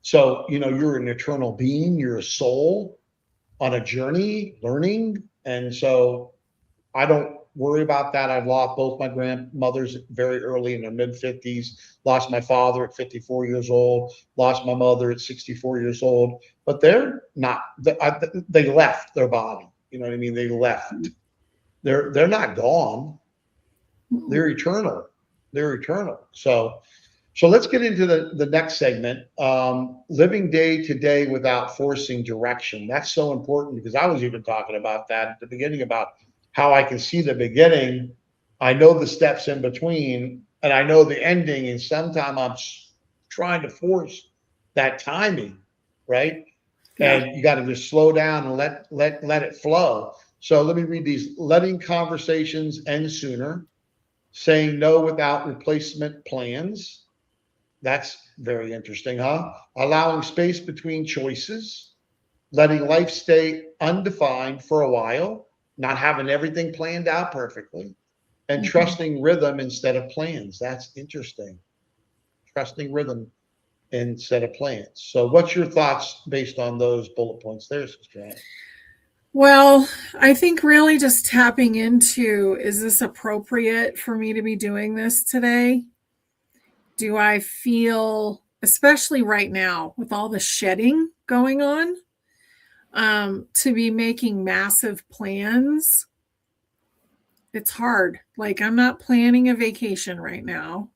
So, you're an eternal being, you're a soul on a journey, learning. And so I don't worry about that. I've lost both my grandmothers very early in their mid 50s, lost my father at 54 years old, lost my mother at 64 years old, but they're not, they left their body. You know what I mean? They left. They're not gone. Hmm. They're eternal. They're eternal. So let's get into the next segment, living day to day without forcing direction. That's so important because I was even talking about that at the beginning about how I can see the beginning. I know the steps in between and I know the ending. And sometimes I'm trying to force that timing, right? Yeah. And you got to just slow down and let it flow. So let me read these. Letting conversations end sooner, saying no without replacement plans, that's very interesting, huh? Allowing space between choices, letting life stay undefined for a while, not having everything planned out perfectly, and Hmm. trusting rhythm instead of plans. That's interesting. Trusting rhythm instead of plans. So, what's your thoughts based on those bullet points there, Sister Anne? Well, I think really just tapping into, is this appropriate for me to be doing this today? Do I feel, especially right now with all the shedding going on, to be making massive plans? It's hard. Like, I'm not planning a vacation right now.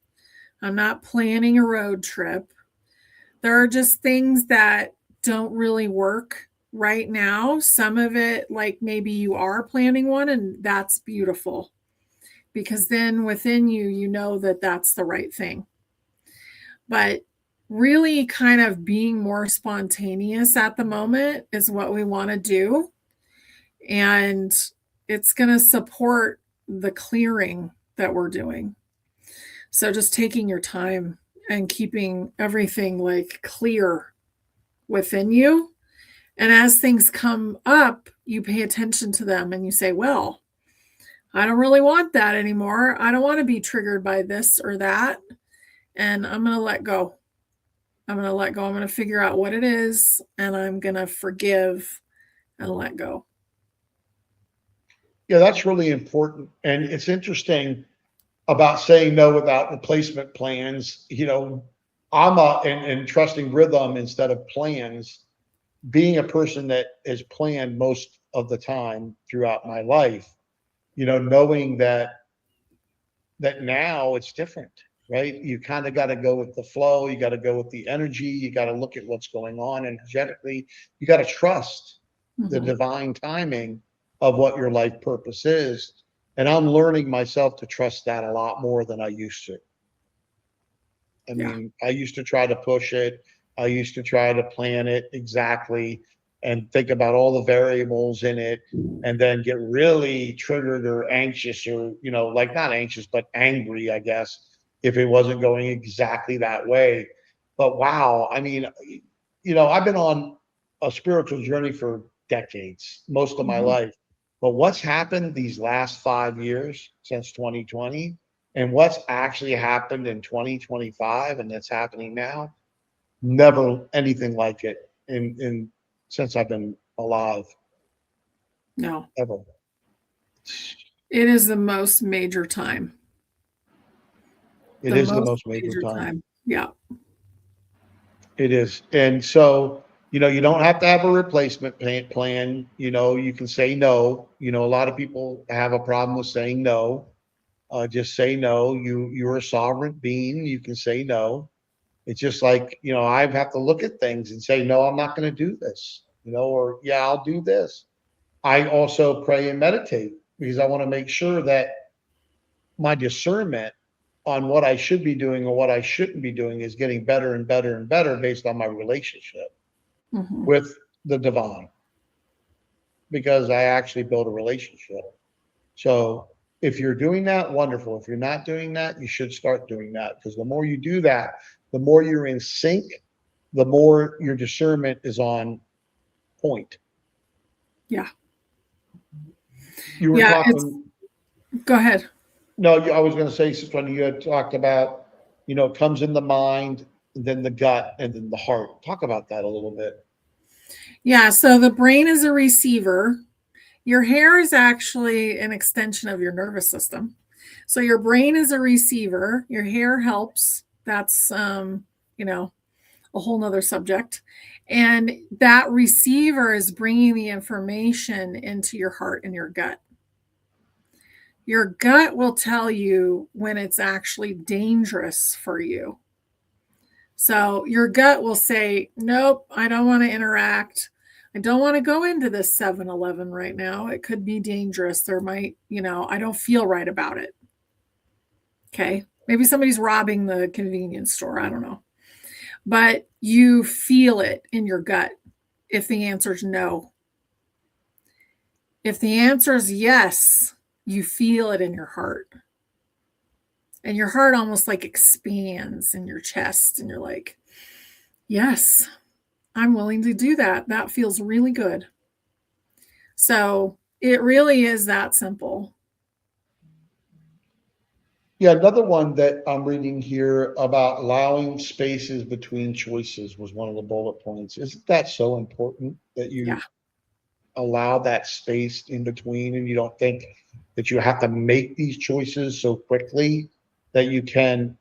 I'm not planning a road trip. There are just things that don't really work right now. Some of it, like maybe you are planning one, and that's beautiful because then within you, you know that that's the right thing. But really, kind of being more spontaneous at the moment is what we want to do. And it's going to support the clearing that we're doing. So just taking your time and keeping everything like clear within you. And as things come up, you pay attention to them and you say, well, I don't really want that anymore. I don't want to be triggered by this or that. And I'm going to let go. I'm going to let go. I'm going to figure out what it is and I'm going to forgive and let go. Yeah, that's really important. And it's interesting about saying no without replacement plans. And trusting rhythm instead of plans, being a person that is planned most of the time throughout my life, knowing that now it's different, right? You kind of got to go with the flow, you got to go with the energy, you got to look at what's going on energetically, you got to trust the Mm-hmm. divine timing of what your life purpose is. And I'm learning myself to trust that a lot more than I used to. I Yeah. mean, I used to try to push it. I used to try to plan it exactly and think about all the variables in it and then get really triggered or anxious or, like not anxious, but angry, I guess, if it wasn't going exactly that way. But wow, I mean, I've been on a spiritual journey for decades, most of my Mm-hmm. life. But what's happened these last 5 years since 2020 and what's actually happened in 2025 and that's happening now, never anything like it in since I've been alive No, ever. it is the most major time. It The is the most most major major time. time. Yeah. It is. And so, you don't have to have a replacement plan. You can say no. A lot of people have a problem with saying no. Just say no. You're a sovereign being. You can say no. It's just like, I have to look at things and say, no, I'm not going to do this, or yeah, I'll do this. I also pray and meditate because I want to make sure that my discernment on what I should be doing or what I shouldn't be doing is getting better and better and better based on my relationship Hmm. with the divine, because I actually build a relationship. So if you're doing that, wonderful. If you're not doing that, you should start doing that, because the more you do that, the more you're in sync, the more your discernment is on point. Yeah. You were Yeah. It's, talking, go ahead. no, I was going to say, when you had talked about, it comes in the mind, then the gut, and then the heart. Talk about that a little bit. Yeah. So the brain is a receiver. Your hair is actually an extension of your nervous system. So your brain is a receiver. Your hair helps. That's, you know, a whole nother subject. And that receiver is bringing the information into your heart and your gut. Your gut will tell you when it's actually dangerous for you. So your gut will say, nope, I don't want to interact. I don't want to go into this 7-Eleven right now. It could be dangerous. There might, I don't feel right about it. Okay. Maybe somebody's robbing the convenience store. I don't know. But you feel it in your gut if the answer is no. If the answer is yes, you feel it in your heart. And your heart almost like expands in your chest. And you're like, yes, I'm willing to do that. That feels really good. So it really is that simple. Yeah, another one that I'm reading here about allowing spaces between choices was one of the bullet points. Isn't that so important that Yeah. you allow that space in between and you don't think that you have to make these choices so quickly, that you can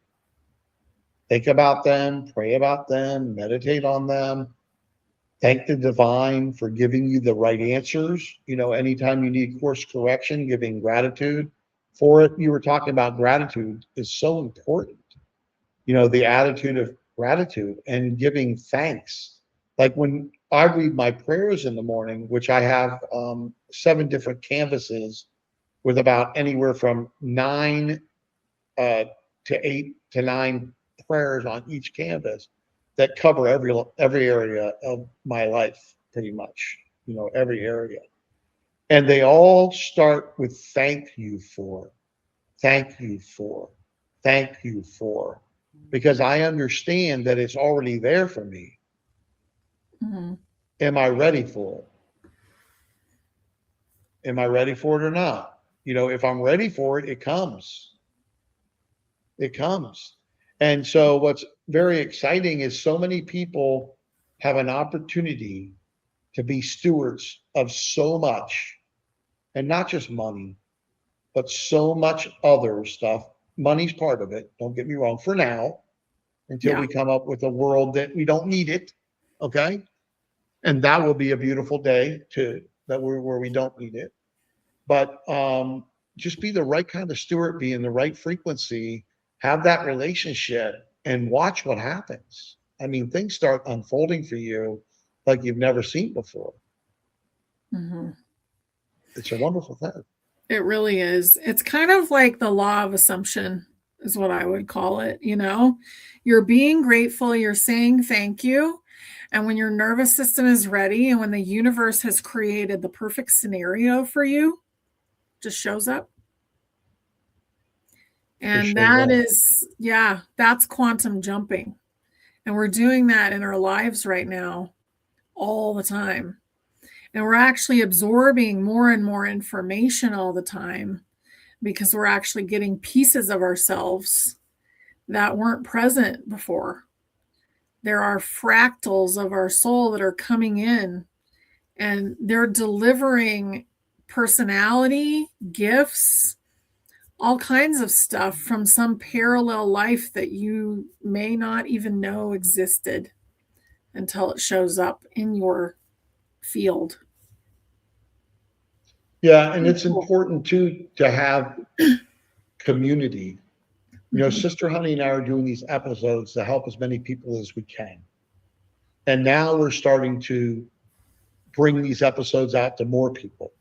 think about them, pray about them, meditate on them, thank the divine for giving you the right answers. Anytime you need course correction, giving gratitude for it. You were talking about gratitude is so important. The attitude of gratitude and giving thanks. Like when I read my prayers in the morning, which I have 7 different canvases with about anywhere from 9 to 8 to 9 prayers on each canvas that cover every area of my life, pretty much. Every area, and they all start with thank you for, thank you for, thank you for, because I understand that it's already there for me. Mhm. Am I ready for it? Am I ready for it or not? If I'm ready for it, it comes. It comes. And so what's very exciting is so many people have an opportunity to be stewards of so much, and not just money, but so much other stuff. Money's part of it. Don't get me wrong, for now, until Yeah. we come up with a world that we don't need it. Okay. And that will be a beautiful day to that we're where we don't need it. But just be the right kind of steward, be in the right frequency, have that relationship, and watch what happens. I mean, things start unfolding for you like you've never seen before. Mhm. It's a wonderful thing. It really is. It's kind of like the law of assumption, is what I would call it. You're being grateful, you're saying thank you. And when your nervous system is ready and when the universe has created the perfect scenario for you, just shows up. It And sure that will. is, yeah, that's quantum jumping. And we're doing that in our lives right now all the time. And we're actually absorbing more and more information all the time because we're actually getting pieces of ourselves that weren't present before. There are fractals of our soul that are coming in and they're delivering personality, gifts, all kinds of stuff from some parallel life that you may not even know existed until it shows up in your field. Yeah, and Pretty it's cool. important too to have community. Mhm. Sister Honey and I are doing these episodes to help as many people as we can. And now we're starting to bring these episodes out to more people,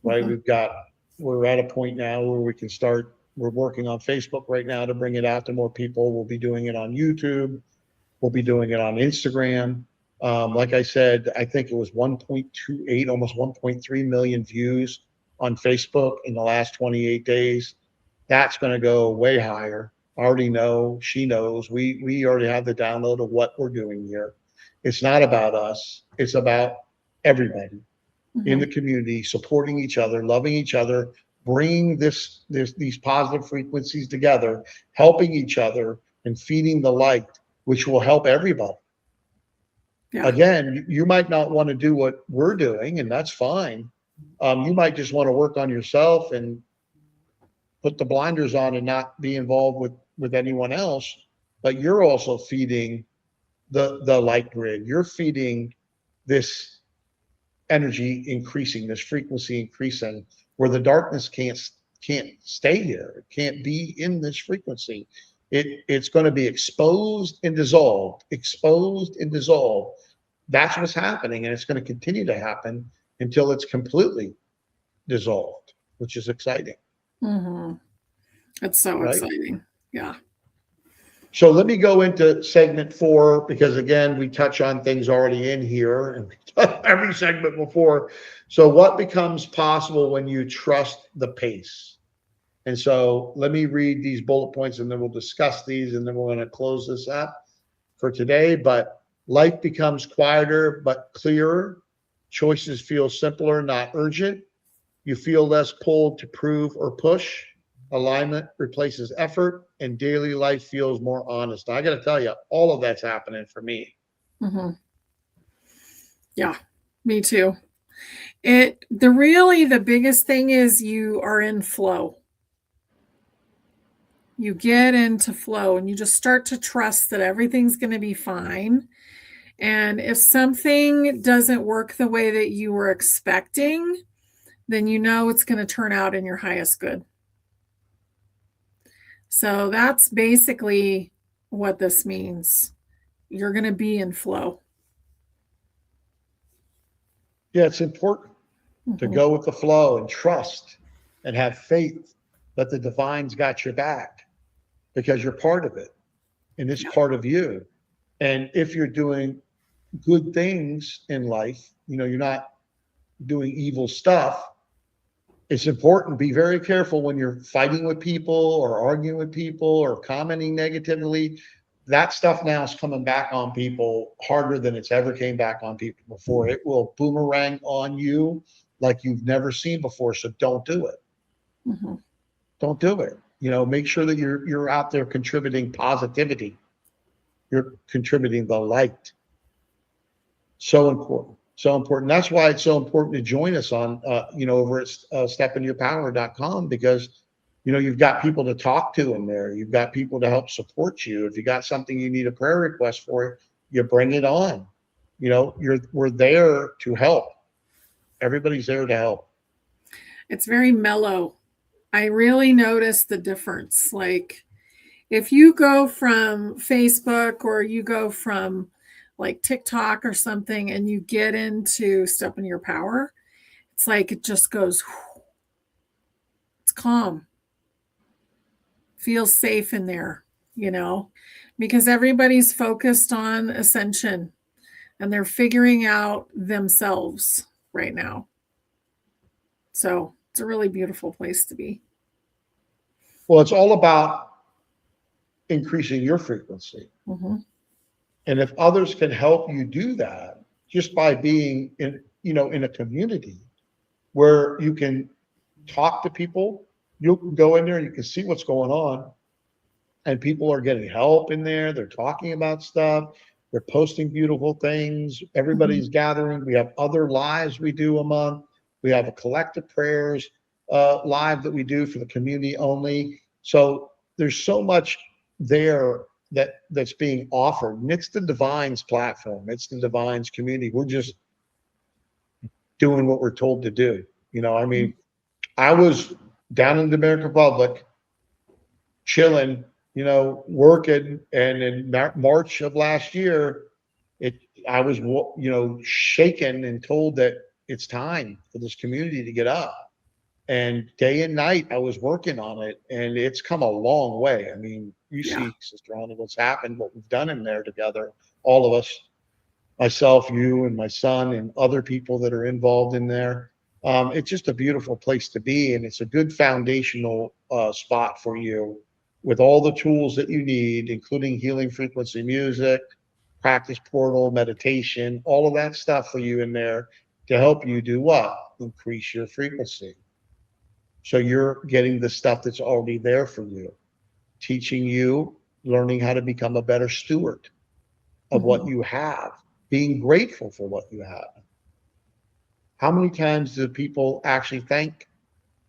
right? Mhm. We're at a point now where we can start, we're working on Facebook right now to bring it out to more people. We'll be doing it on YouTube. We'll be doing it on Instagram. Like I said, I think it was 1.28, almost 1.3 million views on Facebook in the last 28 days. That's going to go way higher. I already know, she knows. We already have the download of what we're doing here. It's not about us. It's about everybody in the Mhm. community supporting each other, loving each other, bringing these positive frequencies together, helping each other, and feeding the light, which will help everybody. Yeah. Again, you might not want to do what we're doing, and that's fine. You might just want to work on yourself and put the blinders on and not be involved with anyone else. But you're also feeding the light grid. You're feeding this energy increasing, this frequency increasing, where the darkness can't stay here. It can't be in this frequency. It's going to be exposed and dissolved. That's what's happening, and it's going to continue to happen until it's completely dissolved, which is exciting, Mhm. It's so right? exciting. Yeah. So let me go into segment 4 because again, we touch on things already in here and every segment before. So what becomes possible when you trust the pace? And so let me read these bullet points and then we'll discuss these and then we're going to close this up for today. But life becomes quieter but clearer. Choices feel simpler, not urgent. You feel less pulled to prove or push. Alignment replaces effort, and daily life feels more honest. I got to tell you, all of that's happening for me. Mhm. Yeah. Me too. The biggest thing is you are in flow. You get into flow and you just start to trust that everything's going to be fine. And if something doesn't work the way that you were expecting, then you know it's going to turn out in your highest good. So that's basically what this means. You're going to be in flow. Yeah, it's important to Mhm. go with the flow and trust and have faith that the divine's got your back because you're part of it and it's Yeah. part of you. And if you're doing good things in life, you're not doing evil stuff. It's important to be very careful when you're fighting with people or arguing with people or commenting negatively. That stuff now is coming back on people harder than it's ever came back on people before. It will boomerang on you like you've never seen before. So don't do it. Mhm. Don't do it. Make sure that you're out there contributing positivity. You're contributing the light. So important. So important. That's why it's so important to join us on, over at stepinyourpower.com because, you've got people to talk to in there. You've got people to help support you. If you got something you need a prayer request for, you bring it on. We're there to help. Everybody's there to help. It's very mellow. I really notice the difference. Like if you go from Facebook or you go from like TikTok or something and you get into Step in Your Power, it's like it just goes, it's calm, feels safe in there, you know, because everybody's focused on ascension and they're figuring out themselves right now. So it's a really beautiful place to be. Well, it's all about increasing your frequency. Mm-hmm. And if others can help you do that just by being in a community where you can talk to people, you can go in there, you can see what's going on, and people are getting help in there. They're talking about stuff. They're posting beautiful things. Everybody's gathering. We have other lives we do a month. We have a collective prayers live that we do for the community only. So there's so much there that's being offered. And it's the Divine's platform. It's the Divine's community. We're just doing what we're told to do. I mean, I was down in the Dominican Republic, chilling, working, and in March of last year, it I was shaken and told that it's time for this community to get up. And day and night, I was working on it, and it's come a long way. I mean, you Yeah. see, Sister Honey, what's happened, what we've done in there together, all of us, myself, you, and my son, and other people that are involved in there. It's just a beautiful place to be, and it's a good foundational spot for you with all the tools that you need, including healing frequency music, practice portal, meditation, all of that stuff for you in there to help you do what? Increase your frequency. So you're getting the stuff that's already there for you, teaching you, learning how to become a better steward of what Mhm. you have, being grateful for what you have. How many times do people actually thank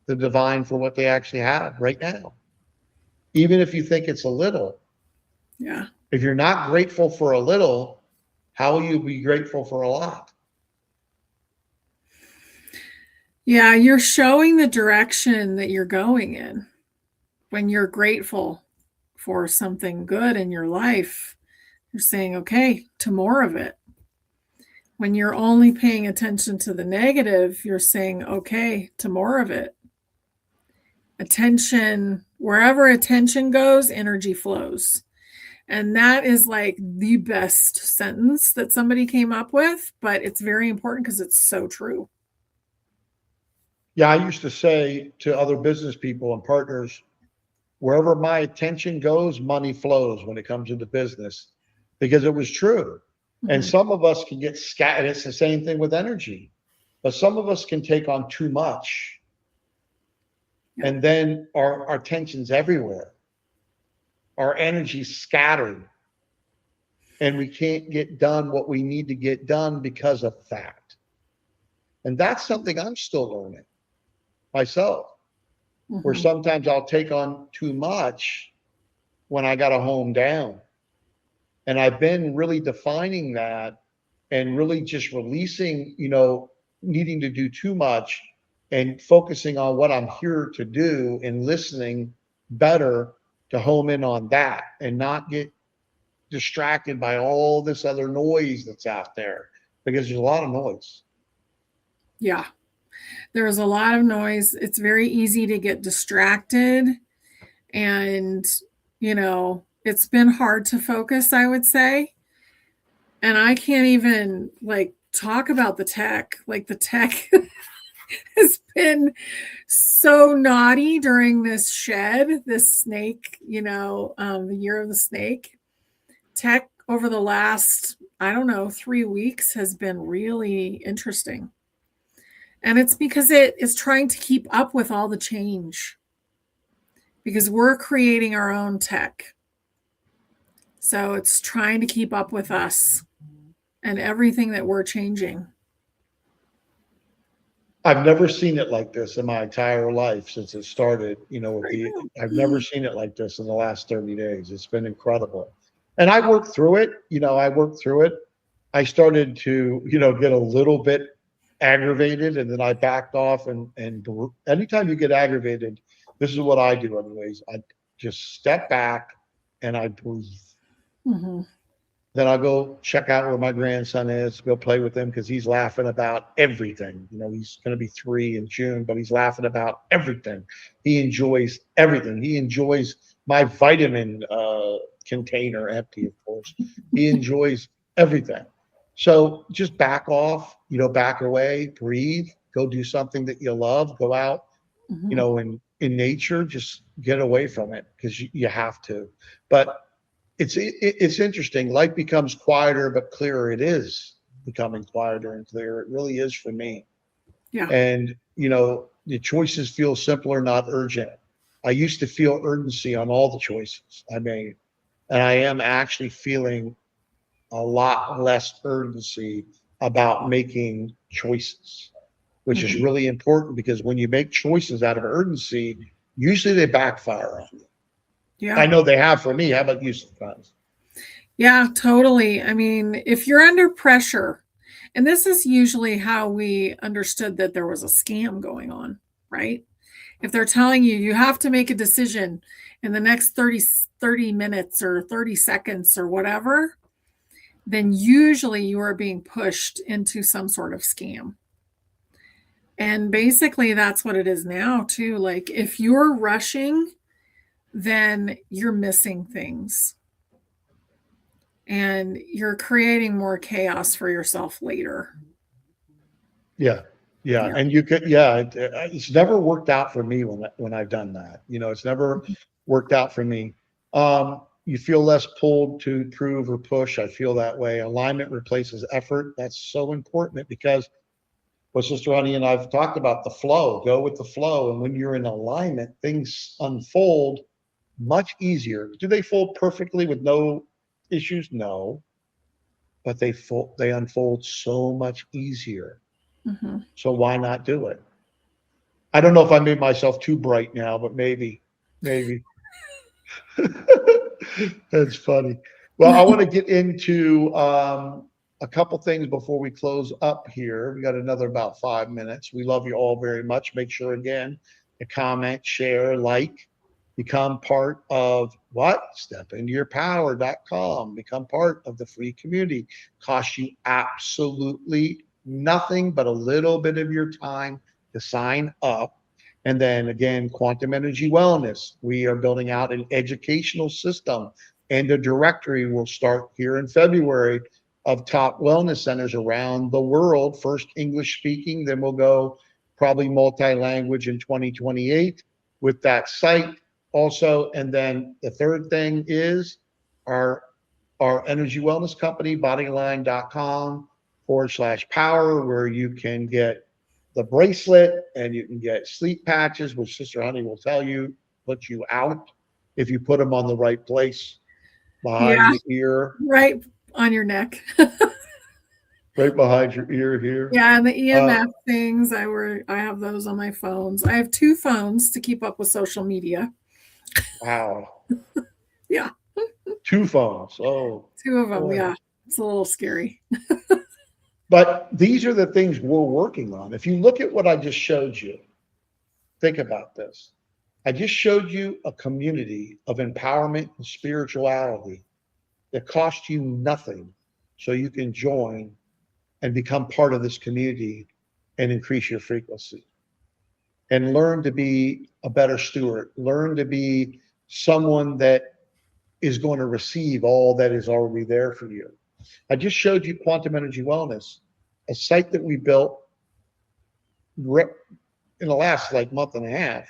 the divine for what they actually have right now? Even if you think it's a little, Yeah. if you're not grateful for a little, how will you be grateful for a lot? Yeah, you're showing the direction that you're going in when you're grateful for something good in your life. You're saying, okay, to more of it. When you're only paying attention to the negative, you're saying, okay, to more of it. Attention, wherever attention goes, energy flows. And that is like the best sentence that somebody came up with, but it's very important because it's so true. Yeah, I used to say to other business people and partners, wherever my attention goes, money flows when it comes into business, because it was true. And Mhm. some of us can get scattered. It's the same thing with energy, but some of us can take on too much, Yeah. and then our attention's everywhere. Our energy's scattered, and we can't get done what we need to get done because of that. And that's something I'm still learning myself, where Mhm. sometimes I'll take on too much when I got to home down. And I've been really defining that and really just releasing, needing to do too much and focusing on what I'm here to do and listening better to home in on that and not get distracted by all this other noise that's out there, because there's a lot of noise. Yeah. There's a lot of noise. It's very easy to get distracted. And, it's been hard to focus, I would say. And I can't even like talk about the tech. Like the tech has been so naughty during this shed, this snake, the year of the snake. Tech over the last, I don't know, 3 weeks has been really interesting. And it's because it is trying to keep up with all the change because we're creating our own tech. So it's trying to keep up with us and everything that we're changing. I've never seen it like this in my entire life since it started, with I I've never know. seen it like this in the last 30 days. It's been incredible. And I worked through it, I worked through it. I started to, get a little bit aggravated, and then I backed off, and anytime you get aggravated, this is what I do anyways. I just step back and I breathe. Mhm. Then I'll go check out where my grandson is, go play with him because he's laughing about everything. He's going to be 3 in June, but he's laughing about everything. He enjoys everything. He enjoys my vitamin container, empty, of course. He enjoys everything. So just back off, back away, breathe, go do something that you love, go out, Mhm. in nature, just get away from it because you have to. But it's interesting. Life becomes quieter but clearer. It is becoming quieter and clearer. It really is for me. Yeah. And the choices feel simpler, not urgent. I used to feel urgency on all the choices I made, and I am actually feeling a lot less urgency about making choices, which is Mhm. really important because when you make choices out of urgency, usually they backfire on you. I Yeah. know they have for me. How about you sometimes? Yeah, totally. I mean, if you're under pressure, and this is usually how we understood that there was a scam going on, right? If they're telling you you have to make a decision in the next 30 minutes or 30 seconds or whatever, then usually you are being pushed into some sort of scam. And basically, that's what it is now, too. Like, if you're rushing, then you're missing things and you're creating more chaos for yourself later. Yeah. Yeah. Yeah. And you could, yeah, it's never worked out for me when I've done that. It's never worked out for me. You feel less pulled to prove or push. I feel that way. Alignment replaces effort. That's so important because what Sister Honey and I've talked about, the flow, go with the flow. And when you're in alignment, things unfold much easier. Do they fold perfectly with no issues? No, but they unfold so much easier. Mhm. So why not do it? I don't know if I made myself too bright now, but maybe. That's funny. Well, I want to get into a couple things before we close up here. We got another about 5 minutes. We love you all very much. Make sure again to comment, share, like, become part of what? Stepintoyourpower.com. Become part of the free community. Costs you absolutely nothing but a little bit of your time to sign up. And then again, quantum energy wellness. We are building out an educational system, and the directory will start here in February of top wellness centers around the world. First English speaking, then we'll go probably multi language in 2028 with that site also. And then the third thing is our our energy wellness company, bodyline.com/power, where you can get the bracelet and you can get sleep patches, which Sister Honey will tell you, put you out if you put them on the right place behind Yeah, the ear, right on your neck. right behind your ear here. Yeah, and the Uh, EMF things, I have those on my phones. I have 2 phones to keep up with social media. wow. Yeah, Two phones. Oh, 2 of them. boy. Yeah. It's a little scary. But these are the things we're working on. If you look at what I just showed you, think about this. I just showed you a community of empowerment and spirituality that costs you nothing so you can join and become part of this community and increase your frequency and learn to be a better steward, learn to be someone that is going to receive all that is already there for you. I just showed you Quantum Energy Wellness, a site that we built in the last like month and a half,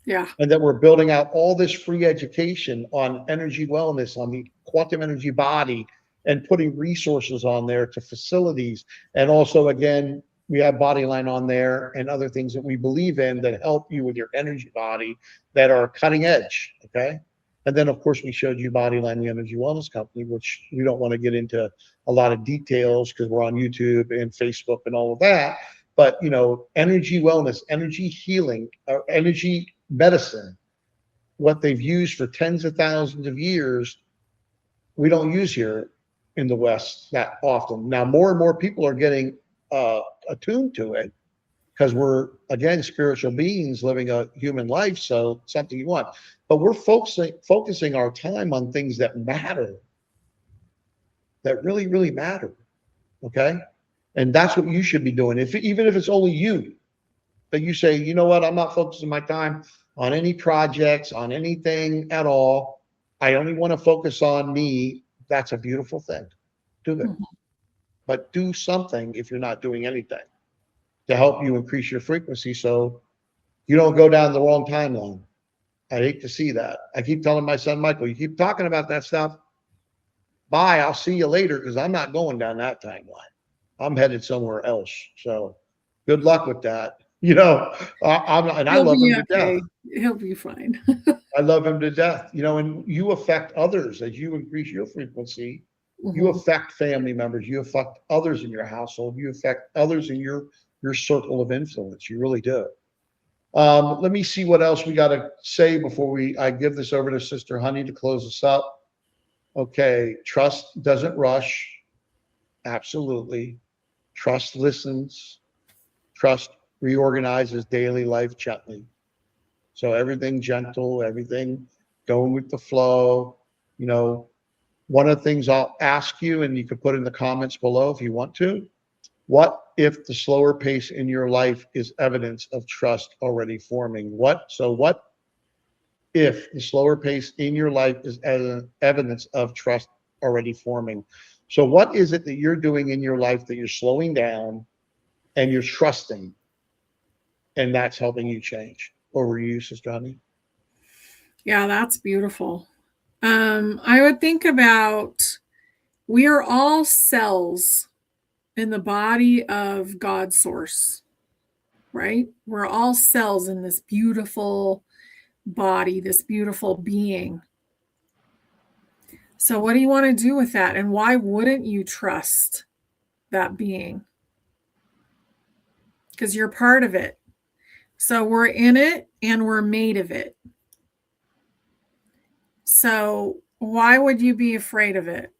Yeah. and that we're building out all this free education on energy wellness, on the quantum energy body, and putting resources on there to facilities. And also, again, we have Bodyline on there and other things that we believe in that help you with your energy body that are cutting edge. Okay. And then, of course, we showed you Bodyline, the energy wellness company, which we don't want to get into a lot of details because we're on YouTube and Facebook and all of that. But, energy wellness, energy healing, energy medicine, what they've used for tens of thousands of years, we don't use here in the West that often. Now, more and more people are getting attuned to it because we're, again, spiritual beings living a human life. So, something you want. But we're focusing our time on things that matter, that really, really matter. Okay. And that's what you should be doing. Even if it's only you, that you say, you know what, I'm not focusing my time on any projects, on anything at all. I only want to focus on me. That's a beautiful thing. Do it. Mhm. But do something if you're not doing anything to help you increase your frequency so you don't go down the wrong timeline. I hate to see that. I keep telling my son, Michael, you keep talking about that stuff. Bye. I'll see you later because I'm not going down that timeline. I'm headed somewhere else. So good luck with that. And I He'll love be him to death. okay. He'll be fine. I love him to death, and you affect others as you increase your frequency. You Mhm. affect family members, you affect others in your household, you affect others in your circle of influence. You really do. Let me see what else we got to say before I give this over to Sister Honey to close us up. Okay, trust doesn't rush. Absolutely. Trust listens. Trust reorganizes daily life gently. So everything gentle, everything going with the flow. You know, one of the things I'll ask you, and you can put in the comments below if you want to, what if the slower pace in your life is evidence of trust already forming? What if the slower pace in your life is evidence of trust already forming? So what is it that you're doing in your life that you're slowing down and you're trusting, and that's helping you change? Over to you, Sister Honey. Yeah, that's beautiful. I would think about we are all cells in the body of God's source, right? We're all cells in this beautiful body, this beautiful being. So, what do you want to do with that? And why wouldn't you trust that being? Because you're part of it. So, we're in it and we're made of it. So, why would you be afraid of it?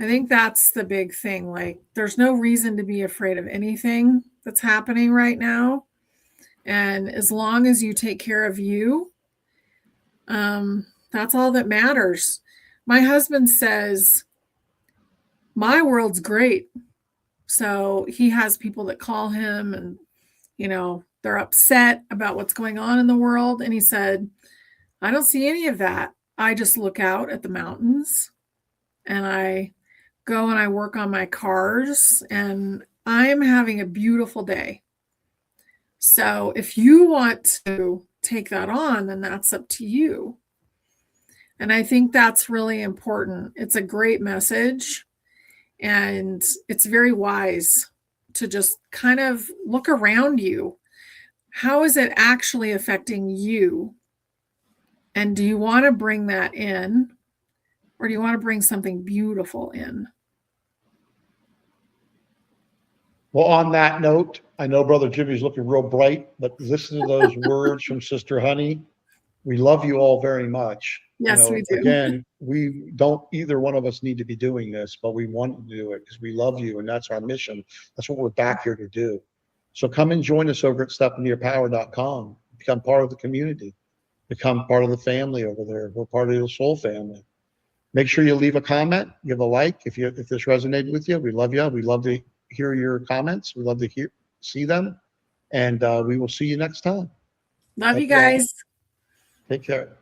I think that's the big thing. Like, there's no reason to be afraid of anything that's happening right now. And as long as you take care of you, that's all that matters. My husband says, my world's great. So he has people that call him and, they're upset about what's going on in the world. And he said, I don't see any of that. I just look out at the mountains and I go and I work on my cars and I'm having a beautiful day. So if you want to take that on, then that's up to you. And I think that's really important. It's a great message and it's very wise to just kind of look around you. How is it actually affecting you? And do you want to bring that in or do you want to bring something beautiful in? Well, on that note, I know Brother Jimmy's looking real bright, but listen to those words from Sister Honey. We love you all very much. Yes, we do. Again, we don't, either one of us need to be doing this, but we want to do it because we love you and that's our mission. That's what we're back here to do. So come and join us over at stepintoyourpower.com. Become part of the community. Become part of the family over there. We're part of the soul family. Make sure you leave a comment, give a like if this resonated with you. We love you. We love to hear your comments. We love to see them. And we will see you next time. Love Thank you you all. guys. Take care.